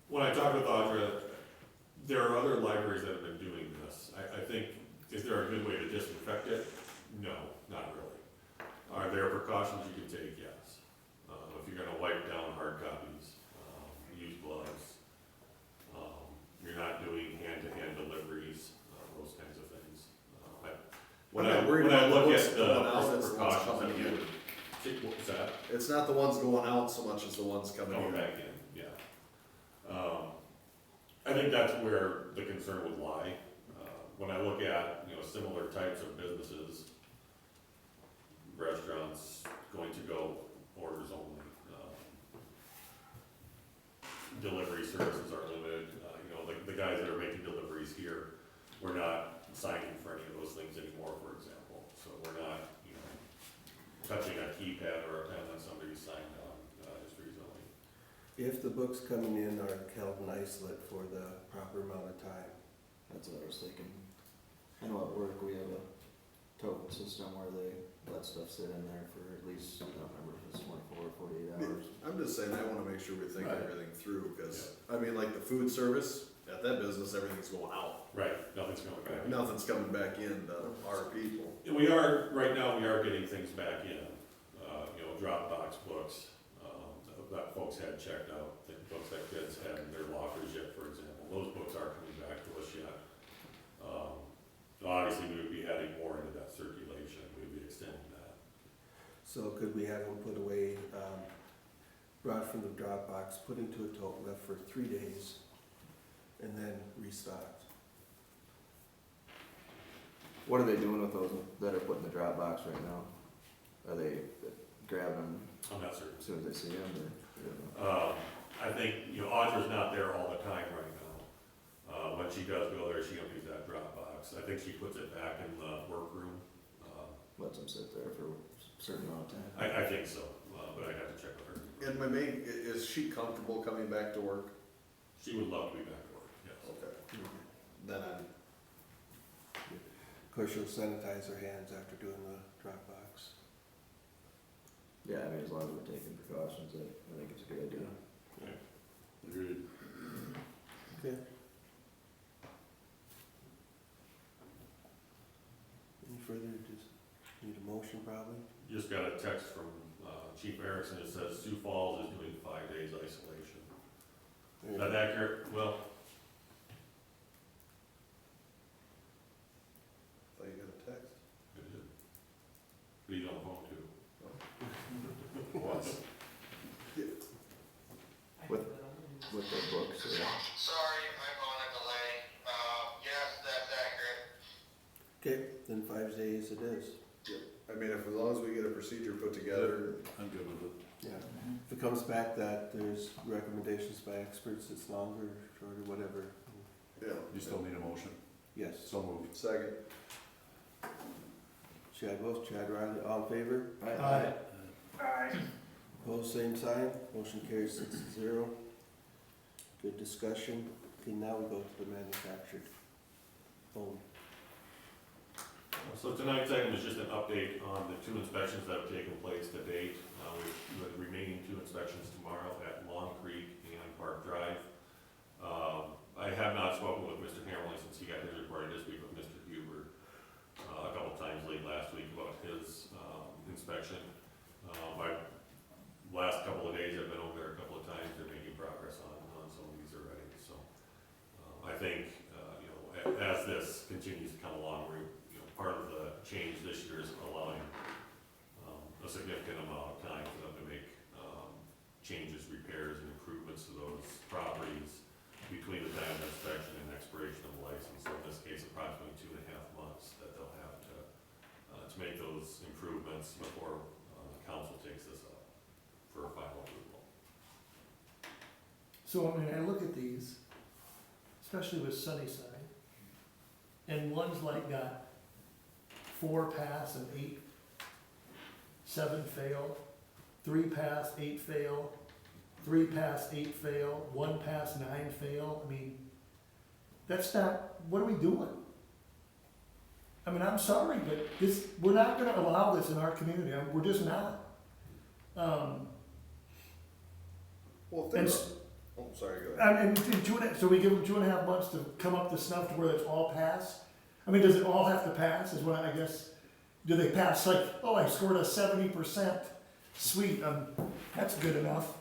S1: When I talked with Audra, there are other libraries that have been doing this. I think, is there a good way to disinfect it? No, not really. Are there precautions you can take? Yes. If you're gonna wipe down hard copies, use gloves. You're not doing hand-to-hand deliveries, those kinds of things. When
S12: I'm not
S1: I
S12: worried
S1: when I
S12: about the
S1: look
S12: ones
S1: at
S12: going out,
S1: the
S12: it's the ones
S1: precautions that
S12: coming
S1: we
S12: in.
S1: would, what was that?
S12: It's not the ones going out so much as the ones coming
S1: Coming
S12: in.
S1: back in, yeah. I think that's where the concern would lie. When I look at, similar types of businesses, restaurants, going to go, orders only, delivery services are limited, the guys that are making deliveries here, we're not signing for any of those things anymore, for example. So we're not, touching a keypad or a pen that somebody signed on, just recently.
S4: If the books coming in are held in isolate for the proper amount of time.
S2: That's what I was thinking. I know at work we have a token system where they let stuff sit in there for at least, I don't remember if it's 24 or 48 hours.
S12: I'm just saying, I wanna make sure we think
S1: Right.
S12: everything through, cause, I mean, like the food service, at that business, everything's going out.
S1: Right, nothing's going back.
S12: Nothing's coming back in to our people.
S1: We are, right now, we are getting things back in, Dropbox books, that folks had checked out, the books that kids had in their lockers yet, for example, those books are coming back to us yet. Obviously, we would be adding more into that circulation, we'd be extending that.
S4: So could we have them put away, brought from the drop box, put into a tote, left for 3 days, and then restocked?
S2: What are they doing with those that are put in the drop box right now? Are they grabbing them
S1: I'm not certain.
S2: as soon as they see them, or?
S1: I think, Audra's not there all the time right now. When she does go there, she empties that drop box. I think she puts it back in the workroom.
S2: Lets them sit there for a certain amount of time?
S1: I think so, but I'd have to check with her.
S12: And is she comfortable coming back to work?
S1: She would love to be back to work, yes.
S12: Okay. Then I'm,
S4: Of course, she'll sanitize her hands after doing the drop box.
S2: Yeah, I mean, as long as we're taking precautions, I think it's a good idea.
S5: Agreed.
S4: Okay. Any further, just need a motion probably?
S1: Just got a text from Chief Erickson that says Sioux Falls is doing 5 days isolation. Is that accurate? Well,
S12: thought you got a text.
S1: it is. But he's on the phone too.
S12: Was.
S2: With their books, or?
S11: Sorry, I'm on a delay. Yes, that's accurate.
S4: Okay, then 5 days it is.
S12: I mean, as long as we get a procedure put together,
S5: I'm good with it.
S4: Yeah. If it comes back that there's recommendations by experts, it's longer, shorter, whatever.
S12: yeah.
S5: You still need a motion?
S4: Yes.
S5: So moved.
S12: Second.
S4: Chad Wolf, Chad Riley, all in favor?
S8: Aye.
S4: Opposed, same sign. Motion carries 6-0. Good discussion. Okay, now we go to the manufactured home.
S1: So tonight's item is just an update on the 2 inspections that have taken place to date. We have the remaining 2 inspections tomorrow at Long Creek and Park Drive. I have not spoken with Mr. Hammerly since he got his report. I did speak with Mr. Huber a couple times late last week about his inspection. My last couple of days, I've been over there a couple of times. They're making progress on some of these already. So I think, as this continues to come along, part of the change this year is allowing a significant amount of time for them to make changes, repairs, and improvements to those properties between the time of inspection and expiration of the license. So in this case, approximately 2.5 months that they'll have to make those improvements before the council takes this up for a final approval.
S8: So, I mean, I look at these, especially with Sunnyside, and one's like got 4 pass and 7 fail, 3 pass, 8 fail, 3 pass, 8 fail, 1 pass, 9 fail. I mean, that's not, what are we doing? I mean, I'm sorry, but we're not gonna allow this in our community. We're just not.
S12: Well, if
S8: And
S12: they're, oh, sorry, go ahead.
S8: so we give them 2.5 months to come up to snuff to where it's all pass? I mean, does it all have to pass, is what I guess, do they pass like, oh, I scored a 70%, sweet, that's good enough.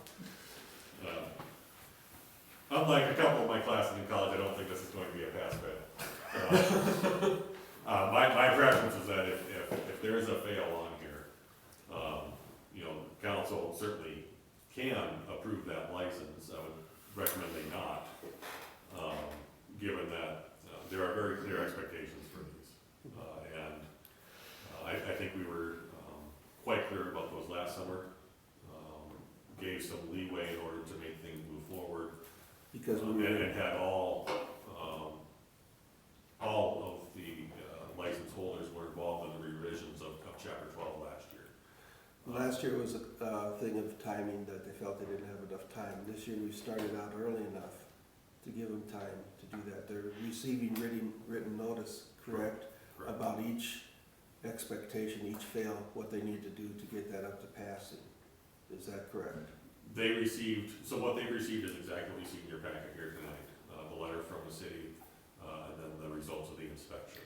S1: Unlike a couple of my classes in college, I don't think this is going to be a pass fail. My preference is that if there is a fail on here, council certainly can approve that license. I would recommend they not, given that there are very clear expectations for these. I think we were quite clear about those last summer, gave some leeway in order to make things move forward.
S4: Because
S1: And had all of the license holders were involved in the revisions of chapter 12 last year.
S4: last year was a thing of timing that they felt they didn't have enough time. This year we started out early enough to give them time to do that. They're receiving written notice, correct?
S1: Correct.
S4: About each expectation, each fail, what they need to do to get that up to passing. Is that correct?
S1: They received, so what they received is exactly what you see in your packet here tonight. The letter from the city, and then the results of the inspection.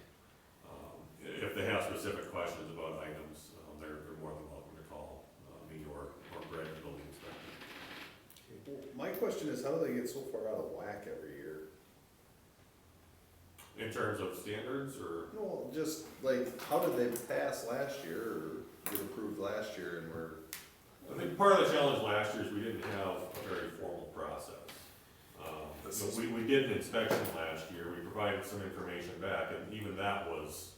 S1: If they have specific questions about items, they're more than welcome to call me or Greg, the building inspector.
S12: Well, my question is, how do they get so far out of whack every year?
S1: In terms of standards, or?
S12: No, just like, how did they pass last year, or get approved last year and we're,
S1: I think part of the challenge last year is we didn't have a very formal process. We did an inspection last year, we provided some information back, and even that was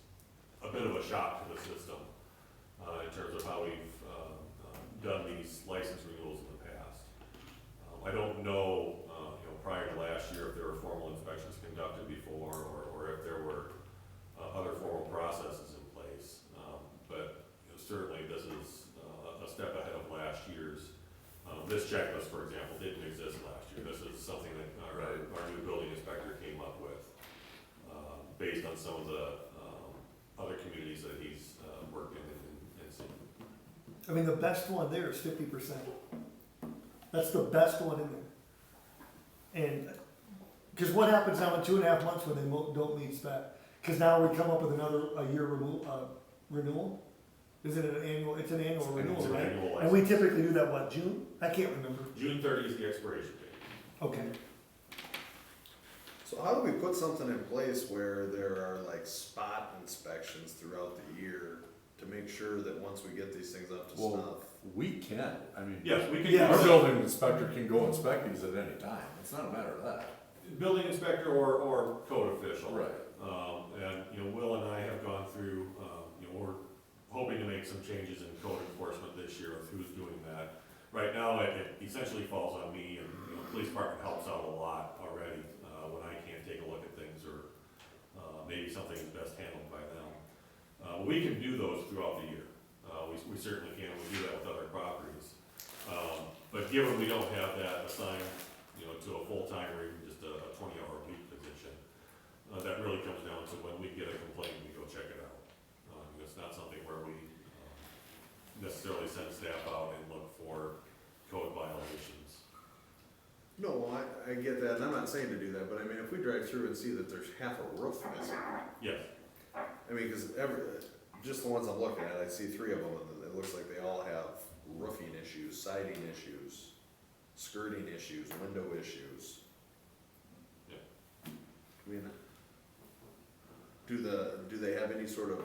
S1: a bit of a shock to the system, in terms of how we've, done these license renewals in the past. I don't know, prior to last year, if there were formal inspections conducted before, or if there were, other formal processes in place. But certainly this is, a step ahead of last year's. This checklist, for example, didn't exist last year. This is something that our new building inspector came up with, based on some of the, other communities that he's, worked in and seen.
S8: I mean, the best one there is 50%. That's the best one in there. And, cause what happens now in 2.5 months when they don't meet spec? Cause now we come up with a year renewal? Is it an annual, it's an annual renewal,
S1: It's an
S8: right?
S1: annual
S8: And we
S1: license.
S8: typically do that, what, June? I can't remember.
S1: June 30 is the expiration date.
S8: Okay.
S12: so how do we put something in place where there are like spot inspections throughout the year to make sure that once we get these things up to
S5: Well,
S12: snuff?
S5: we can, I mean.
S1: Yes, we can.
S8: Yeah.
S5: Our building inspector can go inspect these at any time, it's not a matter of that.
S1: Building inspector or code official.
S5: Right.
S1: And, Will and I have gone through, we're hoping to make some changes in code enforcement this year with who's doing that. Right now, it essentially falls on me, and, the police department helps out a lot already, when I can't take a look at things, or, maybe something is best handled by them. We can do those throughout the year. We certainly can, we do that with other properties. But given we don't have that assigned, to a full-time or even just a 20-hour-a-week position, that really comes down to when we get a complaint, we go check it out. It's not something where we necessarily send staff out and look for code violations.
S12: No, I get that, and I'm not saying to do that, but I mean, if we drive through and see that there's half a roof missing,
S1: Yes,
S12: I mean, cause just the ones I'm looking at, I see 3 of them, and it looks like they all have roofing issues, siding issues, skirting issues, window issues.
S1: Yeah.
S12: I mean, do they have any sort of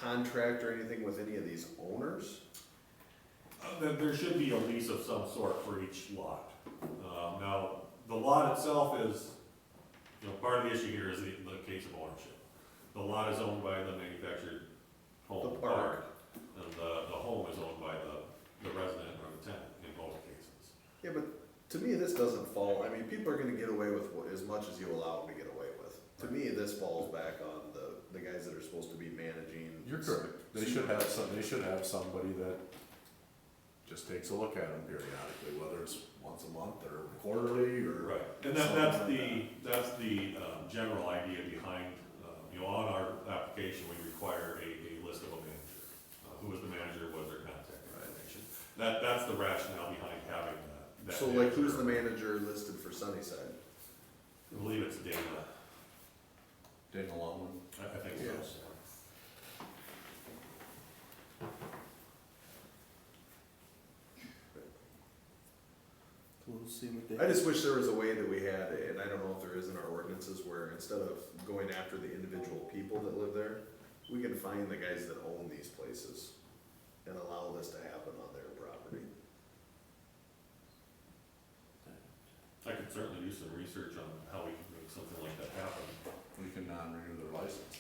S12: contract or anything with any of these owners?
S1: there should be a lease of some sort for each lot. Now, the lot itself is, part of the issue here is the case of ownership. The lot is owned by the manufactured home
S12: The park.
S1: and the home is owned by the resident or the tenant in both cases.
S12: Yeah, but to me, this doesn't fall, I mean, people are gonna get away with as much as you allow them to get away with. To me, this falls back on the guys that are supposed to be managing.
S5: You're correct, they should have somebody that just takes a look at them periodically, whether it's once a month or quarterly or.
S1: Right, and that's the general idea behind, on our application, we require a list of a manager. Who is the manager, what is their contact information? That's the rationale behind having that.
S12: So like, who's the manager listed for Sunnyside?
S1: I believe it's Dana,
S5: Dana Longman.
S1: I think so.
S12: Yes.
S2: We'll see what they.
S12: I just wish there was a way that we had, and I don't know if there is in our ordinances, where instead of going after the individual people that live there, we can find the guys that own these places and allow this to happen on their property.
S1: I could certainly do some research on how we can make something like that happen.
S5: We can non-renew their license.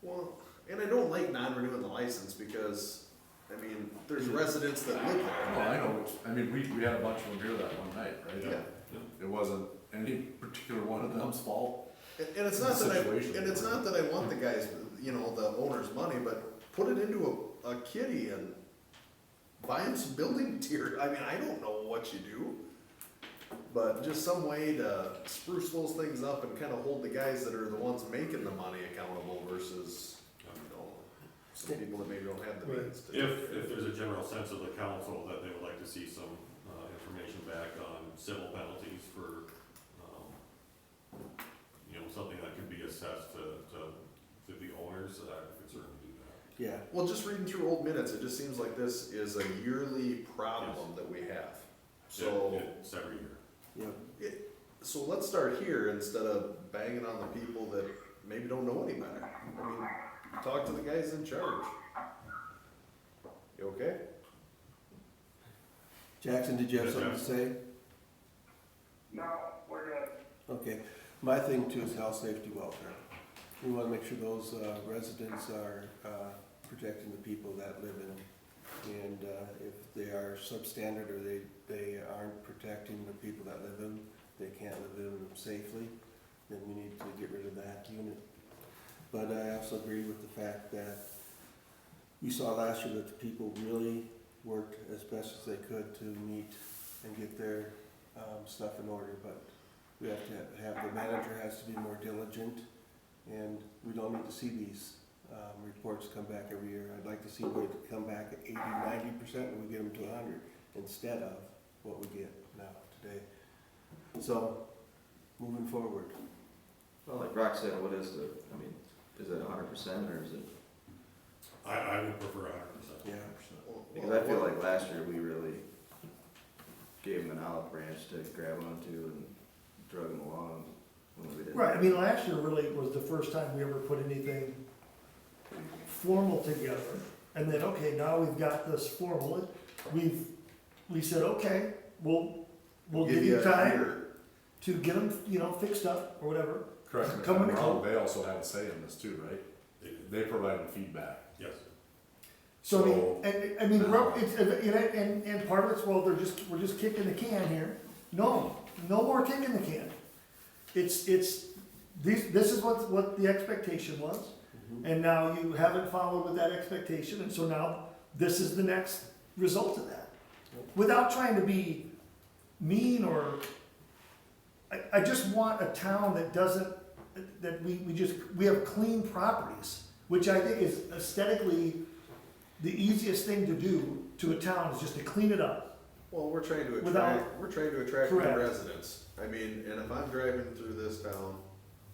S12: Well, and I don't like non-renewing the license because, I mean, there's residents that live
S5: No,
S12: there.
S5: I know, I mean, we had a bunch of them here that one night, right?
S12: Yeah.
S5: It wasn't any particular one of them's fault.
S12: And it's not that
S5: Situation.
S12: and it's not that I want the guys, the owner's money, but put it into a kitty and buy him some building material. I mean, I don't know what you do, but just some way to spruce those things up and kind of hold the guys that are the ones making the money accountable versus, some people that maybe don't have the means to.
S1: If there's a general sense of the council that they would like to see some information back on civil penalties for, something that could be assessed to the owners, I could certainly do that.
S2: Yeah.
S12: Well, just reading through old minutes, it just seems like this is a yearly problem that we have. So,
S1: It's every year.
S2: Yep.
S12: so let's start here instead of banging on the people that maybe don't know any better. I mean, talk to the guys in charge. You okay?
S4: Jackson, did you have
S1: Yes,
S4: something to say?
S10: No, we're good.
S4: Okay, my thing too is health, safety, welfare. We wanna make sure those residents are protecting the people that live in them. And if they are substandard or they aren't protecting the people that live in them, they can't live in them safely, then we need to get rid of that unit. But I also agree with the fact that we saw last year that the people really worked as best as they could to meet and get their stuff in order, but we have to have, the manager has to be more diligent, and we don't need to see these reports come back every year. I'd like to see it come back at 80–90% and we get them to 100 instead of what we get now today. So, moving forward.
S2: Well, like Brock said, what is the, I mean, is it 100% or is it?
S1: I would prefer 100%.
S4: Yeah.
S2: Because I feel like last year we really gave them an olive branch to grab onto and drug them along when we did.
S8: Right, I mean, last year really was the first time we ever put anything formal together. And then, okay, now we've got this formal, we said, okay, we'll give you
S12: a
S8: time
S12: year.
S8: to get them, you know, fixed up or whatever.
S5: Correct me if
S8: Come
S5: I'm
S8: in-
S5: wrong, they also have a say in this too, right? They provided feedback.
S1: Yes.
S8: So,
S5: So-
S8: I mean, and part of it's, well, we're just kicking the can here. No more kicking the can. This is what the expectation was, and now you haven't followed with that expectation, and so now this is the next result of that. Without trying to be mean or, I just want a town that doesn't, that we have clean properties, which I think is aesthetically the easiest thing to do to a town is just to clean it up.
S12: Well, we're trying to
S8: Without-
S12: attract
S8: Correct.
S12: new residents. I mean, and if I'm driving through this town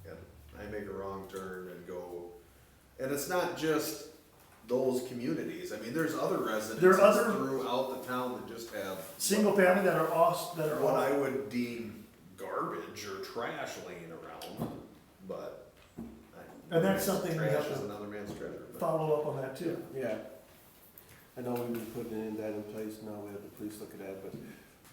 S12: and I make a wrong turn and go, and it's not just those communities. I mean, there's other residences
S8: other-
S12: throughout the town that just have
S8: Single family that are
S12: what I would deem garbage or trash laying around, but.
S8: And that's something we have
S12: Trash is
S8: to
S12: another man's treasure. but-
S8: follow up on that too.
S4: Yeah. I know we've been putting that in place, now we have the police look at that, but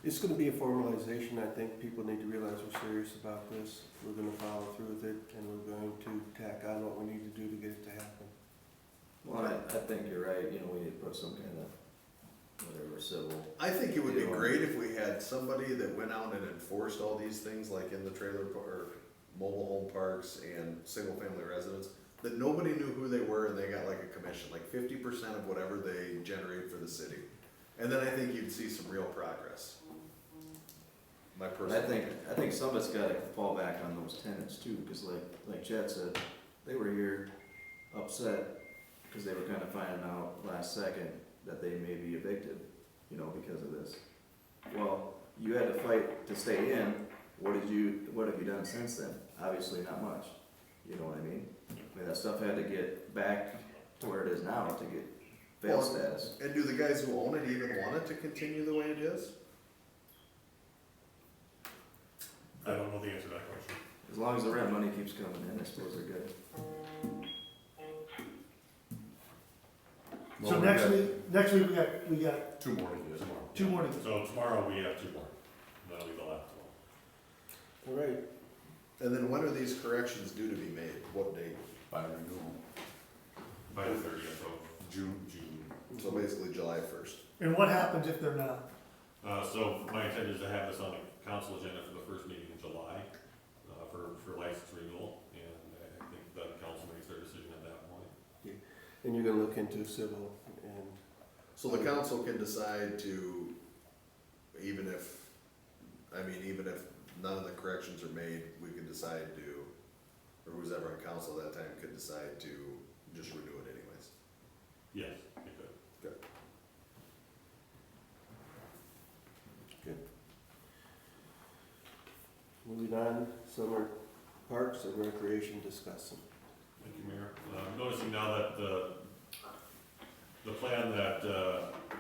S4: it's gonna be a formalization. I think people need to realize we're serious about this. We're gonna follow through with it, and we're going to tack on what we need to do to get it to happen.
S2: Well, I think you're right, you know, we need to put some kind of, whatever, civil.
S12: I think it would be
S2: Yeah.
S12: great if we had somebody that went out and enforced all these things, like in the trailer or mobile home parks and single family residents, that nobody knew who they were and they got like a commission, like 50% of whatever they generate for the city. And then I think you'd see some real progress. My
S2: But
S12: personal opinion.
S2: I think some of it's gotta fall back on those tenants too, cause like Chad said, they were here upset, cause they were kinda finding out last second that they may be evicted, you know, because of this. Well, you had to fight to stay in, what have you done since then? Obviously not much, you know what I mean? I mean, that stuff had to get back to where it is now to get fail
S12: Well,
S2: status.
S12: And do the guys who own it even want it to continue the way it is?
S1: I don't know the answer to that question.
S2: As long as the rent money keeps coming in, I suppose they're good.
S8: So
S5: Well, we
S8: next
S5: got
S8: week we got
S5: 2 more to do.
S1: Tomorrow.
S8: 2 more to go.
S1: So tomorrow we have 2 more. That'll be the last one.
S4: All right,
S12: And then when are these corrections due to be made? What date?
S5: By renewal,
S1: By the 30th of
S5: June.
S12: So basically July 1st.
S8: And what happens if they're not?
S1: So my intent is to have this on the council agenda for the first meeting in July, for license renewal, and I think the council makes their decision at that point.
S4: and you're gonna look into civil and,
S12: So the council can decide to, even if none of the corrections are made, we could decide to, or who's ever on council at that time could decide to just renew it anyways.
S1: Yes, it could.
S4: moving on, summer parks and recreation discussion.
S1: Thank you, Mayor. I'm noticing now that the plan that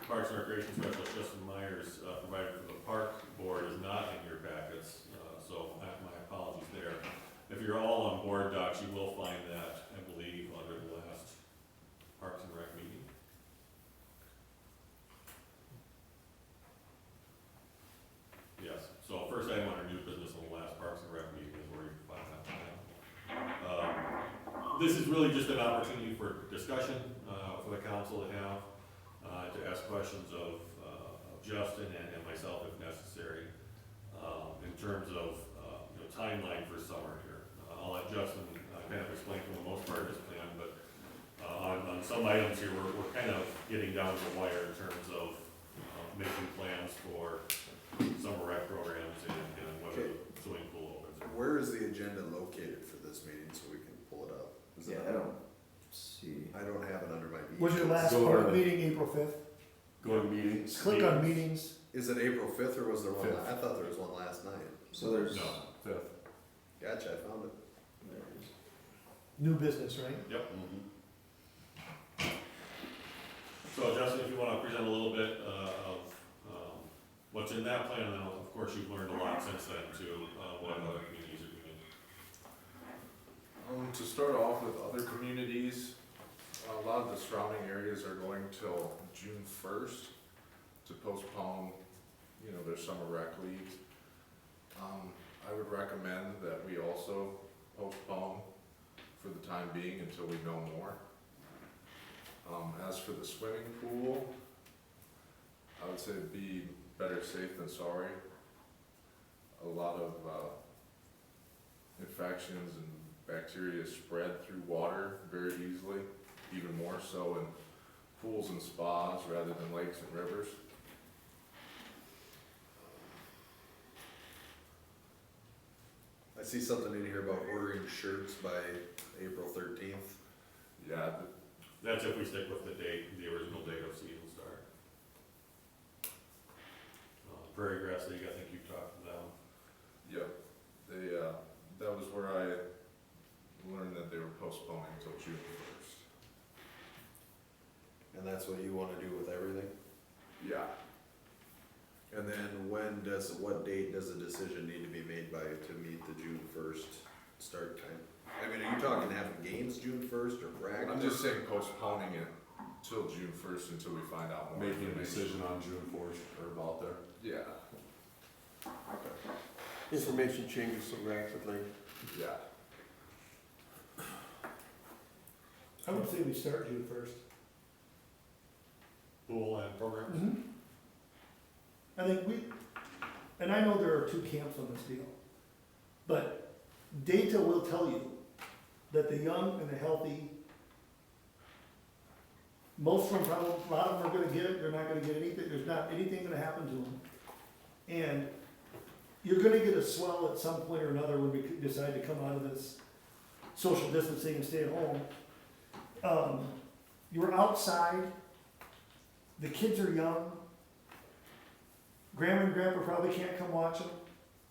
S1: Parks and Recreation Specialist Justin Myers provided for the park board is not in your packets, so I have my apologies there. If you're all on board docs, you will find that, I believe, under the last Parks and Rec meeting. This is really just an opportunity for discussion, for the council to have, to ask questions of Justin and myself if necessary, in terms of, timeline for summer here. I'll let Justin kind of explain for the most part his plan, but, on some items here, we're kind of getting down to the wire in terms of, making plans for summer rec programs and whether the swimming pool opens.
S12: Where is the agenda located for this meeting so we can pull it up? Is it
S2: Yeah, I don't see.
S12: I don't have it under my meeting.
S8: Was your last
S5: Go
S8: part
S5: ahead.
S8: meeting April fifth?
S5: Go to meetings.
S8: Click on meetings.
S12: Is it April 5th or was there one?
S5: Fifth.
S12: I thought there was one last night.
S2: So there's.
S1: No.
S5: Fifth.
S12: Gotcha, I found it.
S2: There it is.
S8: New business, right?
S1: Yep. So Justin, if you wanna present a little bit, of, what's in that plan, and then of course you've learned a lot since then too, what other communities are doing.
S5: To start off with other communities, a lot of the surrounding areas are going till June 1st to postpone, their summer rec leagues. I would recommend that we also postpone for the time being until we know more. As for the swimming pool, I would say it'd be better safe than sorry. A lot of infections and bacteria spread through water very easily, even more so in pools and spas rather than lakes and rivers.
S12: I see something in here about ordering shirts by April 13th.
S5: Yeah,
S1: That's if we stick with the date, the original date of season start. Prairie Grass League, I think you've talked to them.
S5: yep, they, that was where I learned that they were postponing until June 1st.
S12: And that's what you wanna do with everything?
S5: Yeah.
S12: And then what date does a decision need to be made by to meet the June 1st start time? I mean, are you talking having games June 1st or practice?
S5: I'm just saying postponing it till June 1st until we find out more.
S13: Making a
S5: information.
S13: decision on June 4th or about there.
S5: Yeah,
S4: Information changes so rapidly.
S5: yeah.
S8: I would say we start June first.
S1: Pool and programs.
S8: Mm-hmm. I think and I know there are two camps on this deal, but data will tell you that the young and the healthy, most of them, probably, a lot of them are gonna get it, they're not gonna get anything, there's not anything gonna happen to them. And you're gonna get a swell at some point or another when we decide to come out of this social distancing and stay at home. You're outside, the kids are young, grandma and grandpa probably can't come watch them,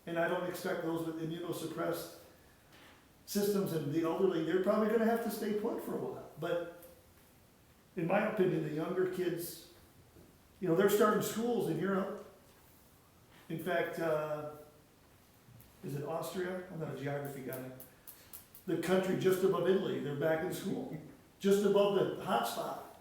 S8: and I don't expect those with immunosuppressed systems and the elderly, they're probably gonna have to stay put for a while. But in my opinion, the younger kids, they're starting schools in Europe. In fact, is it Austria? I'm not a geography guy. The country just above Italy, they're back in school, just above the hot spot.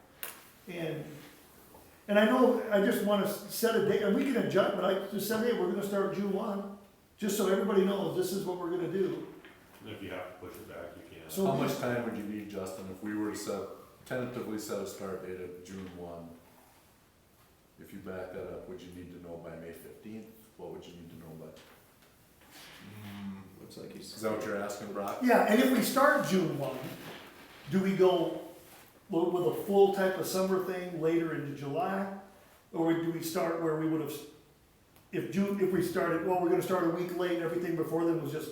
S8: And I know, I just wanna set a date, and we can adjust, but I just said, hey, we're gonna start June 1, just so everybody knows this is what we're gonna do.
S1: And if you have to push it back, you can.
S8: So
S13: How much time would you need, Justin, if we were to tentatively set a start date of June 1? If you back that up, would you need to know by May 15th? What would you need to know by?
S2: Looks like he's.
S5: Is that what you're asking, Brock?
S8: Yeah, and if we start June 1, do we go with a full type of summer thing later into July? Or do we start where we would have, if we started, well, we're gonna start a week late, and everything before then was just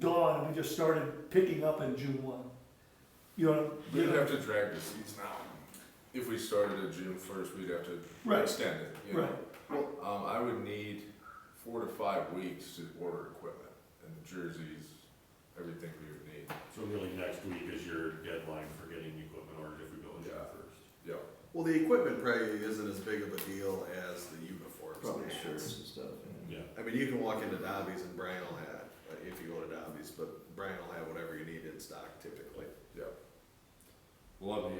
S8: gone, and we just started picking up in June 1?
S5: We'd have to drag the season out. If we started at June 1st, we'd have to
S8: Right.
S5: extend it,
S8: Right.
S5: I would need 4 to 5 weeks to order equipment and the jerseys, everything we would need.
S1: So really next week is your deadline for getting equipment ordered if we go June
S5: Yeah.
S1: 1st.
S5: Yep.
S12: Well, the equipment probably isn't as big of a deal as the uniforms.
S2: Probably
S12: and
S2: shirts
S12: hats.
S2: and stuff, yeah.
S1: Yeah.
S12: I mean, you can walk into Dobby's and Brian will have, if you go to Dobby's, but Brian will have whatever you need in stock typically.
S5: Yep.
S13: Well,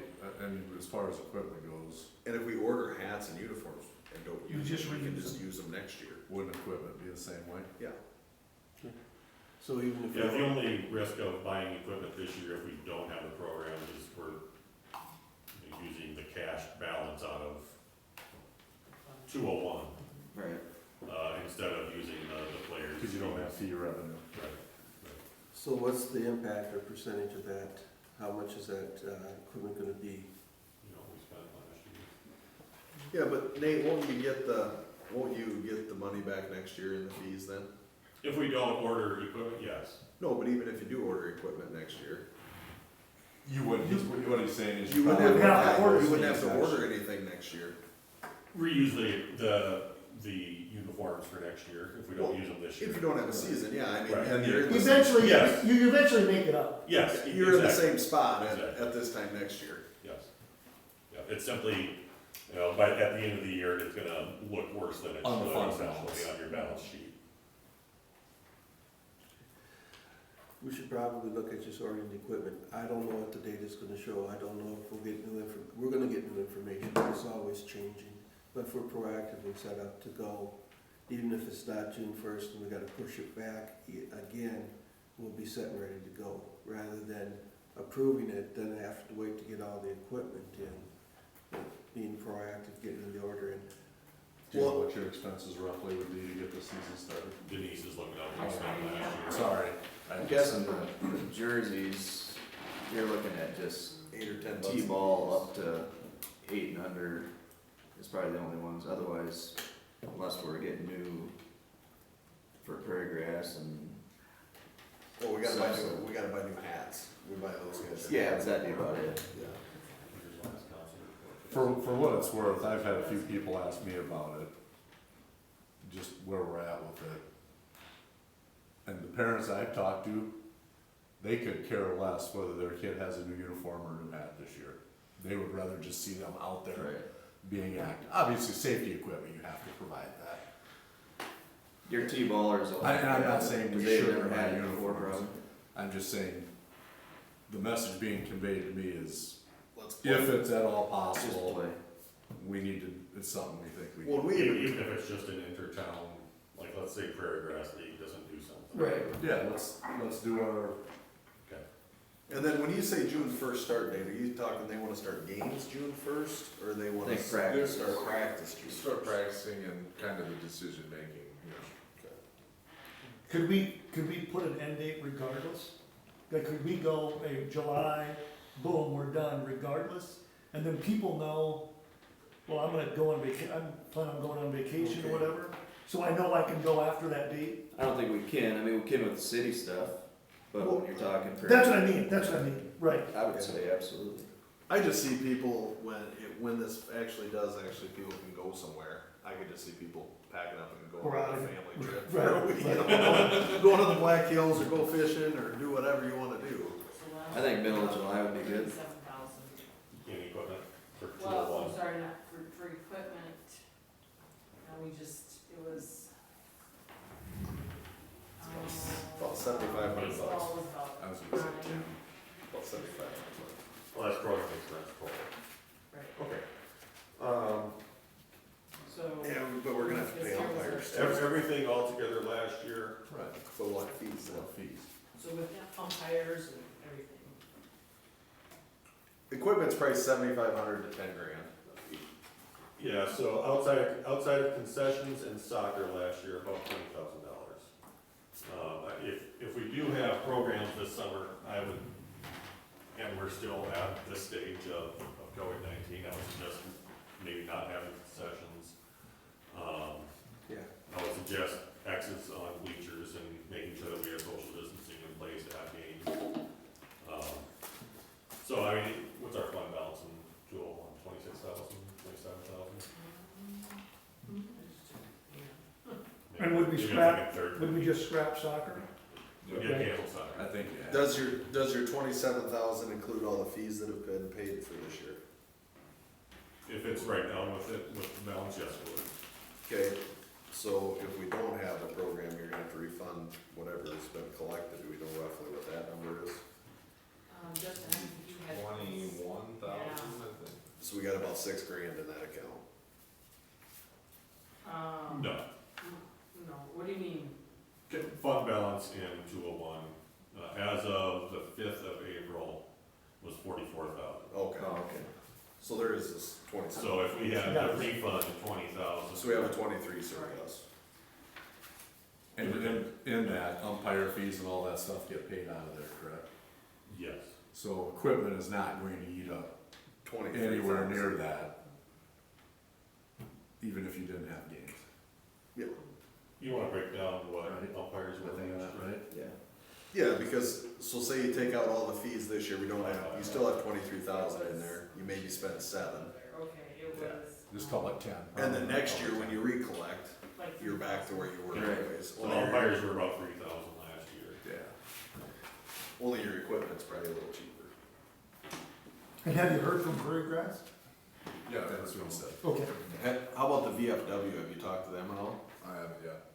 S13: as far as equipment goes,
S12: And if we order hats and uniforms and don't
S8: You
S12: use
S8: just
S12: them, we can
S8: reuse
S12: just
S8: them.
S12: use them next year.
S13: wouldn't equipment be the same way?
S12: Yeah.
S4: So even if.
S1: Yeah, the only risk of buying equipment this year, if we don't have the program, is we're using the cash balance out of 201,
S2: Right.
S1: instead of using the players.
S13: Cause you don't have fee revenue.
S1: Right.
S4: So what's the impact or percentage of that? How much is that equipment gonna be?
S1: You know, we spent last year.
S12: Yeah, but Nate, won't you get the money back next year in the fees then?
S1: If we don't order equipment, yes.
S12: No, but even if you do order equipment next year,
S13: You wouldn't, what he's saying is.
S12: you
S8: wouldn't have to order
S12: you wouldn't have
S13: fees
S12: to
S13: next
S12: order
S13: year.
S12: anything next year.
S1: Reuse the uniforms for next year, if we don't use them this year.
S12: If you don't have a season, yeah, I mean,
S1: Right.
S12: and you're in the,
S8: Eventually,
S1: Yes.
S8: you eventually make it up.
S1: Yes,
S12: you're in the
S1: exactly.
S12: same spot
S1: Exactly.
S12: at this time next year.
S1: Yes. Yeah, it's simply, you know, by, at the end of the year, it's gonna look worse than it
S13: On the
S1: should
S13: fund
S1: essentially
S13: balance.
S1: on your balance sheet.
S4: We should probably look at just ordering the equipment. I don't know what the data's gonna show. I don't know if we'll get we're gonna get new information. It's always changing. But if we're proactively set up to go, even if it's not June 1st and we gotta push it back again, we'll be set and ready to go. Rather than approving it, then have to wait to get all the equipment in. Being proactive, getting the order in.
S13: Do you know what your expenses roughly would be to get the season started?
S1: Denise is looking up what's spent last year.
S13: Sorry.
S2: I'm guessing the jerseys, you're looking at just
S12: $8 or $10.
S2: T-ball up to 8 and under is probably the only ones, otherwise, unless we're getting new for prairie grass and,
S12: Well, we gotta buy new hats. We buy those guys.
S2: yeah, that'd be about it.
S12: Yeah.
S13: For what it's worth, I've had a few people ask me about it, just where we're at with it. And the parents I've talked to, they could care less whether their kid has a new uniform or a new hat this year. They would rather just see them out there
S2: Right.
S13: being active. Obviously, safety equipment, you have to provide that.
S2: Your T-ballers will.
S13: And I'm not saying we
S2: They've
S13: shouldn't
S2: never
S13: buy
S2: had it before,
S13: uniforms.
S2: probably.
S13: I'm just saying, the message being conveyed to me is,
S12: Let's
S13: if it's at all
S2: Just
S13: possible,
S2: play.
S13: we need to, it's something we think we
S12: Well,
S13: need.
S12: we
S1: Even if it's just an intertown, like, let's say Prairie Grass League doesn't do something.
S8: Right.
S13: Yeah, let's do our,
S12: and then when you say June 1st start date, are you talking they wanna start games June 1st, or they wanna
S2: They practice.
S12: start practice June 1st?
S5: Start practicing and kind of the decision making, you know.
S8: Could we put an end date regardless? Like, could we go, hey, July, boom, we're done regardless? And then people know, well, I'm gonna go on I'm planning on going on vacation or whatever, so I know I can go after that date.
S2: I don't think we can, I mean, we can with the city stuff, but when you're talking.
S8: That's what I mean, right.
S2: I would say absolutely.
S12: I just see people, when this actually people can go somewhere, I could just see people packing up and going
S8: We're
S12: on
S8: out
S12: a
S8: of-
S12: family trip.
S8: right,
S12: for a week, you know, going to the Black Hills or go fishing or do whatever you wanna do.
S2: I think middle of July would be good.
S3: 7,000.
S1: Any equipment for
S3: Well,
S1: 201.
S3: I'm sorry, not for equipment, and we just, it was.
S12: About $7,500.
S3: Baseball was about
S13: I was gonna say 10.
S12: About 7,500.
S1: Well, that's program expense total.
S3: right,
S1: Okay.
S3: so.
S12: Yeah, but we're gonna have to pay
S3: This year was
S12: umpires.
S1: Everything all together last year,
S13: Right,
S12: So what fees then?
S13: what fees?
S3: So with umpires and everything.
S12: Equipment's priced $7,500 to $10,000.
S1: yeah, so outside of concessions and soccer last year, about $20,000. If we do have programs this summer, I would, and we're still at this stage of COVID-19, I would suggest maybe not having concessions.
S4: Yeah.
S1: I would suggest X's on bleachers and making sure that we have social distancing in place at games. So, I mean, what's our fund balance in 201, 26,000, 27,000?
S8: And would we
S1: Maybe
S8: scrap-
S1: like a third.
S8: Would we just scrap soccer?
S1: We get canceled soccer.
S13: I think, yeah.
S12: Does your 27,000 include all the fees that have been paid for this year?
S1: If it's right down with it, with the balance, yes, it would.
S12: Okay, so if we don't have the program, you're gonna have to refund whatever has been collected. Do we know roughly what that number is?
S3: Justin, I think you had.
S5: 21,000, I think.
S12: So we got about $6,000 in that account.
S1: No,
S3: No, what do you mean?
S1: fund balance in 201 So if we had a refund of 20,000.
S12: So we have a 23 surplus.
S13: And in that, umpire fees and all that stuff get paid out of there, correct?
S1: Yes.
S13: So equipment is not going to eat up
S12: 23,000.
S13: anywhere near that, even if you didn't have games.
S12: Yeah.
S1: You wanna break down what
S13: Right.
S1: umpires were
S13: Within that, right?
S2: Yeah.
S12: Yeah, because, so say you take out all the fees this year, we don't have, you still have 23,000 in there, you maybe spent 7.
S3: Okay, it
S13: Yeah.
S3: was.
S13: Just call it 10.
S12: And then next year, when you recollect,
S3: Like
S12: you're back to where you were
S2: Right.
S12: anyways.
S1: So umpires were about 3,000 last year.
S13: Yeah.
S12: Only your equipment's probably a little cheaper.
S8: And have you heard from Prairie Grass?
S5: Yeah, that's what he said.
S8: Okay.
S12: How about the VFW, have you talked to them at all?
S5: I haven't yet.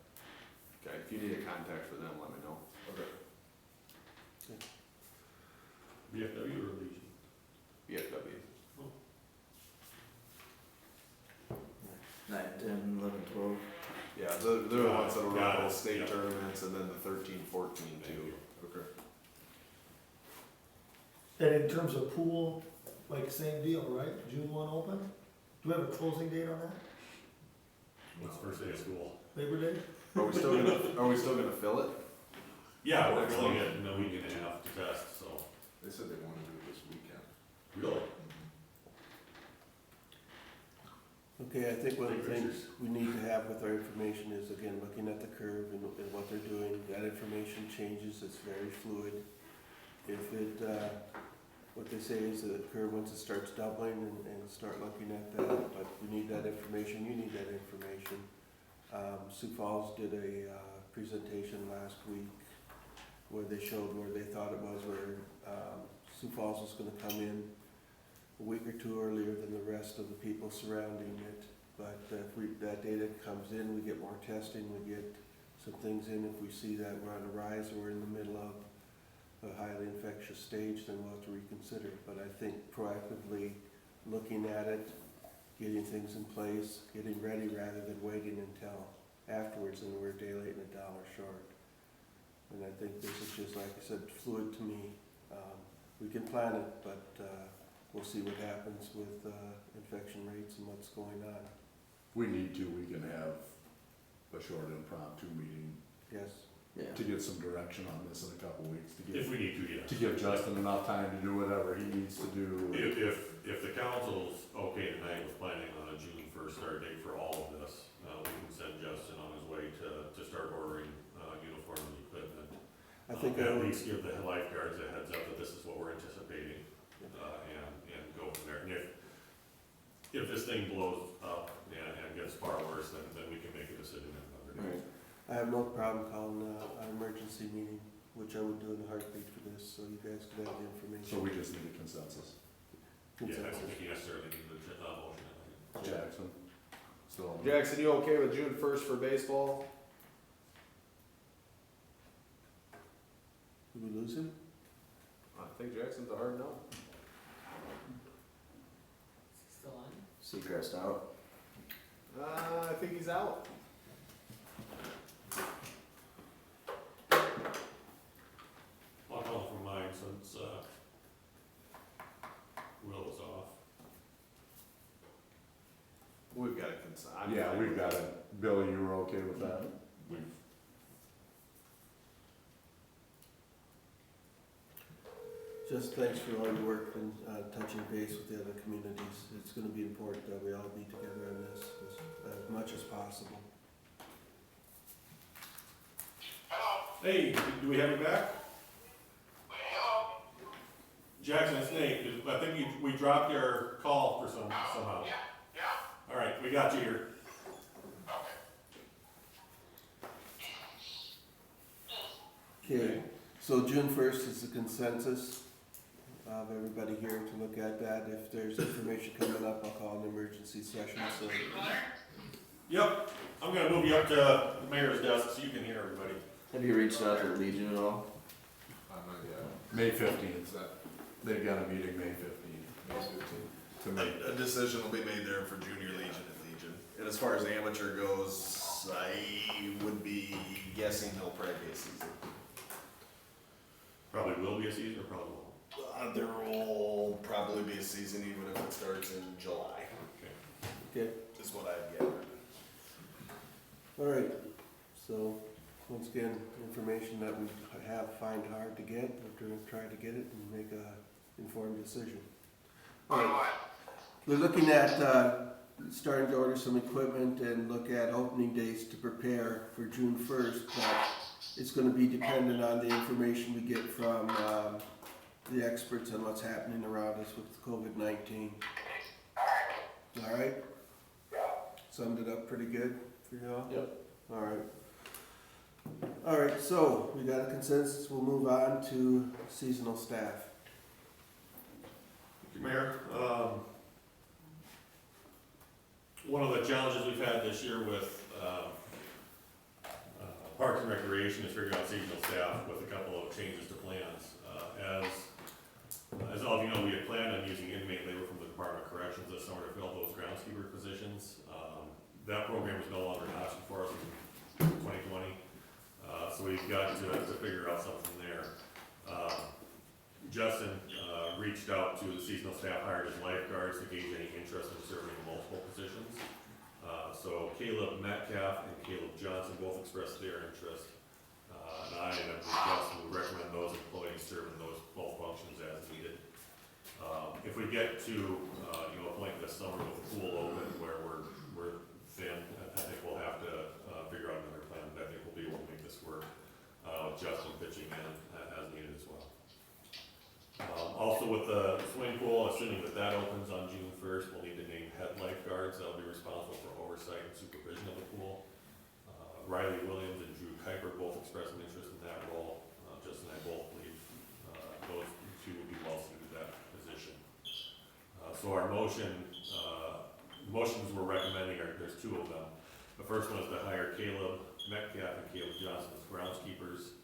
S12: Okay, if you need a contact for them, let me know.
S5: Okay.
S1: VFW or Legion?
S12: VFW.
S2: 9, 10, 11, 12.
S12: Yeah, they're the ones that'll
S1: Got
S12: run
S1: it.
S12: all state
S1: Yep.
S12: tournaments and then the 13, 14 too.
S5: Okay.
S8: And in terms of pool, like same deal, right? June 1 open? Do we have a closing date on that?
S1: What's the first day of school?
S8: Labor Day?
S12: Are we still gonna fill it?
S1: Yeah, we're filling it in a week and a half to test, so.
S5: They said they wanted to do it this weekend.
S1: Really?
S4: Okay, I think one of the
S1: Take
S4: things we need to have with our information is, again, looking at the curve and what they're doing. That information changes, it's very fluid. If it, what they say is the curve, once it starts doubling and start looking at that, but we need that information, you need that information. Sioux Falls did a presentation last week where they showed where they thought it was, where Sioux Falls was gonna come in a week or two earlier than the rest of the people surrounding it. But if that data comes in, we get more testing, we get some things in. If we see that we're on a rise or we're in the middle of a highly infectious stage, then we'll have to reconsider. But I think proactively looking at it, getting things in place, getting ready rather than waiting until afterwards, and we're a day late and $1 short. And I think this is just, like I said, fluid to me. We can plan it, but we'll see what happens with infection rates and what's going on.
S13: If we need to, we can have a short impromptu meeting
S4: Yes.
S2: Yeah.
S13: to get some direction on this in a couple weeks, to
S1: If
S13: give,
S1: we need to, yes.
S13: to give Justin enough time to do whatever he needs to do.
S1: If the council's okay tonight with planning on a June 1st start date for all of this, we can send Justin on his way to start ordering uniform and equipment.
S4: I think
S1: At least give the lifeguards a heads up that this is what we're anticipating, and go from there. And if this thing blows up and gets far worse, then we can make a decision in another day.
S2: Right.
S4: I have no problem calling an emergency meeting, which I would do in a heartbeat for this, so you guys could have the information.
S13: So we just need a consensus.
S1: Yeah, I don't
S4: Consensus.
S1: think you necessarily need the motion.
S13: Jackson, still.
S12: Jackson, you okay with June 1st for baseball?
S4: Did we lose him?
S12: I think Jackson's a hard no.
S3: Still on?
S2: Seacrest out.
S12: I think he's out.
S1: I'll call from mine since, Will is off.
S12: We've got a consent. I'm
S13: Yeah,
S12: fine
S13: we've
S12: with
S13: got
S12: that.
S13: it. Billy, you were okay with that?
S1: We've,
S4: Just thanks for all your work and touching base with the other communities. It's gonna be important that we all be together on this as much as possible.
S1: hey, do we have you back? Jackson, it's Nate. I think we dropped your call for somehow. Yeah. All right, we got you here.
S4: Okay, so June 1st is the consensus of everybody here to look at that. If there's information coming up, I'll call an emergency session, so.
S1: Yep, I'm gonna move you up to the mayor's desk so you can hear everybody.
S2: Have you reached out to the Legion at all?
S5: I'm not yet.
S13: May 15th.
S5: Is that
S13: They've got a meeting May 15th
S5: May 15th?
S13: to make.
S12: A decision will be made there for junior legion and legion. And as far as amateur goes, I would be guessing they'll probably be a season.
S1: Probably will be a season or probably won't.
S12: There will probably be a season even if it starts in July.
S1: Okay.
S4: Okay,
S12: is what I've gathered.
S4: all right, so, once again, information that we find hard to get, we're gonna try to get it and make a informed decision. All right, we're looking at, starting to order some equipment and look at opening dates to prepare for June 1st, but it's gonna be dependent on the information we get from, the experts on what's happening around us with COVID-19. All right? Summed it up pretty good for y'all?
S2: Yep.
S4: All right. All right, so we got a consensus, we'll move on to seasonal staff.
S1: Mayor, one of the challenges we've had this year with Parks and Recreation is figuring out seasonal staff with a couple of changes to plans. As all of you know, we had planned on using inmate labor from the Department of Corrections this summer to fill those groundskeeper positions. That program is no longer an option for us in 2020, so we've got to figure out something there. Justin reached out to the seasonal staff hired as lifeguards to gauge any interest in serving in multiple positions. So Caleb Metcalf and Caleb Johnson both expressed their interest. And I and Justin would recommend those employees serve in those both functions as needed. If we get to, a point this summer with the pool open where we're thin, I think we'll have to figure out another plan, but I think we'll be able to make this work, with Justin pitching in as needed as well. Also with the swimming pool, assuming that opens on June 1st, we'll need to name head lifeguards that'll be responsible for oversight and supervision of the pool. Riley Williams and Drew Kuiper both expressed an interest in that role. Justin and I both believe those two would be well suited to that position. So our motions we're recommending there's two of them. The first one is to hire Caleb Metcalf and Caleb Johnson as groundskeepers.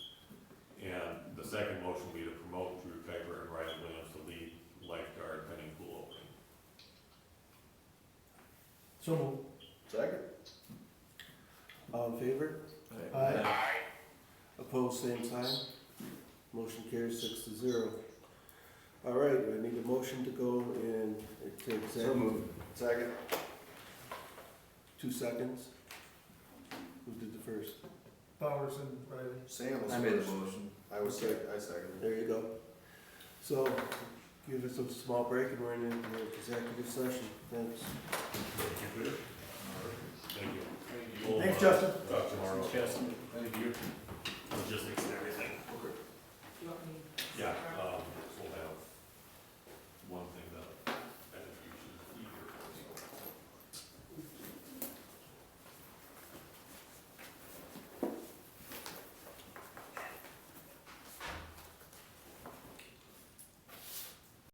S1: And the second motion will be to promote Drew Kuiper and Riley Williams to lead lifeguard pending pool opening.
S8: So moved.
S12: Second?
S4: All in favor?
S8: Aye.
S4: Opposed, same sign. Motion carries 6-0. All right, I need a motion to go and take
S12: So moved. Second?
S4: 2 seconds. Who did the first?
S8: Bowers and Riley.
S12: Sam was
S2: I made the
S12: first.
S2: motion.
S12: I seconded.
S4: There you go. So, give us a small break and we're in an executive session. Thanks.
S1: Thank you.
S8: Thanks, Justin.
S1: Talk tomorrow.
S6: Justin, thank you.
S1: Logistics there.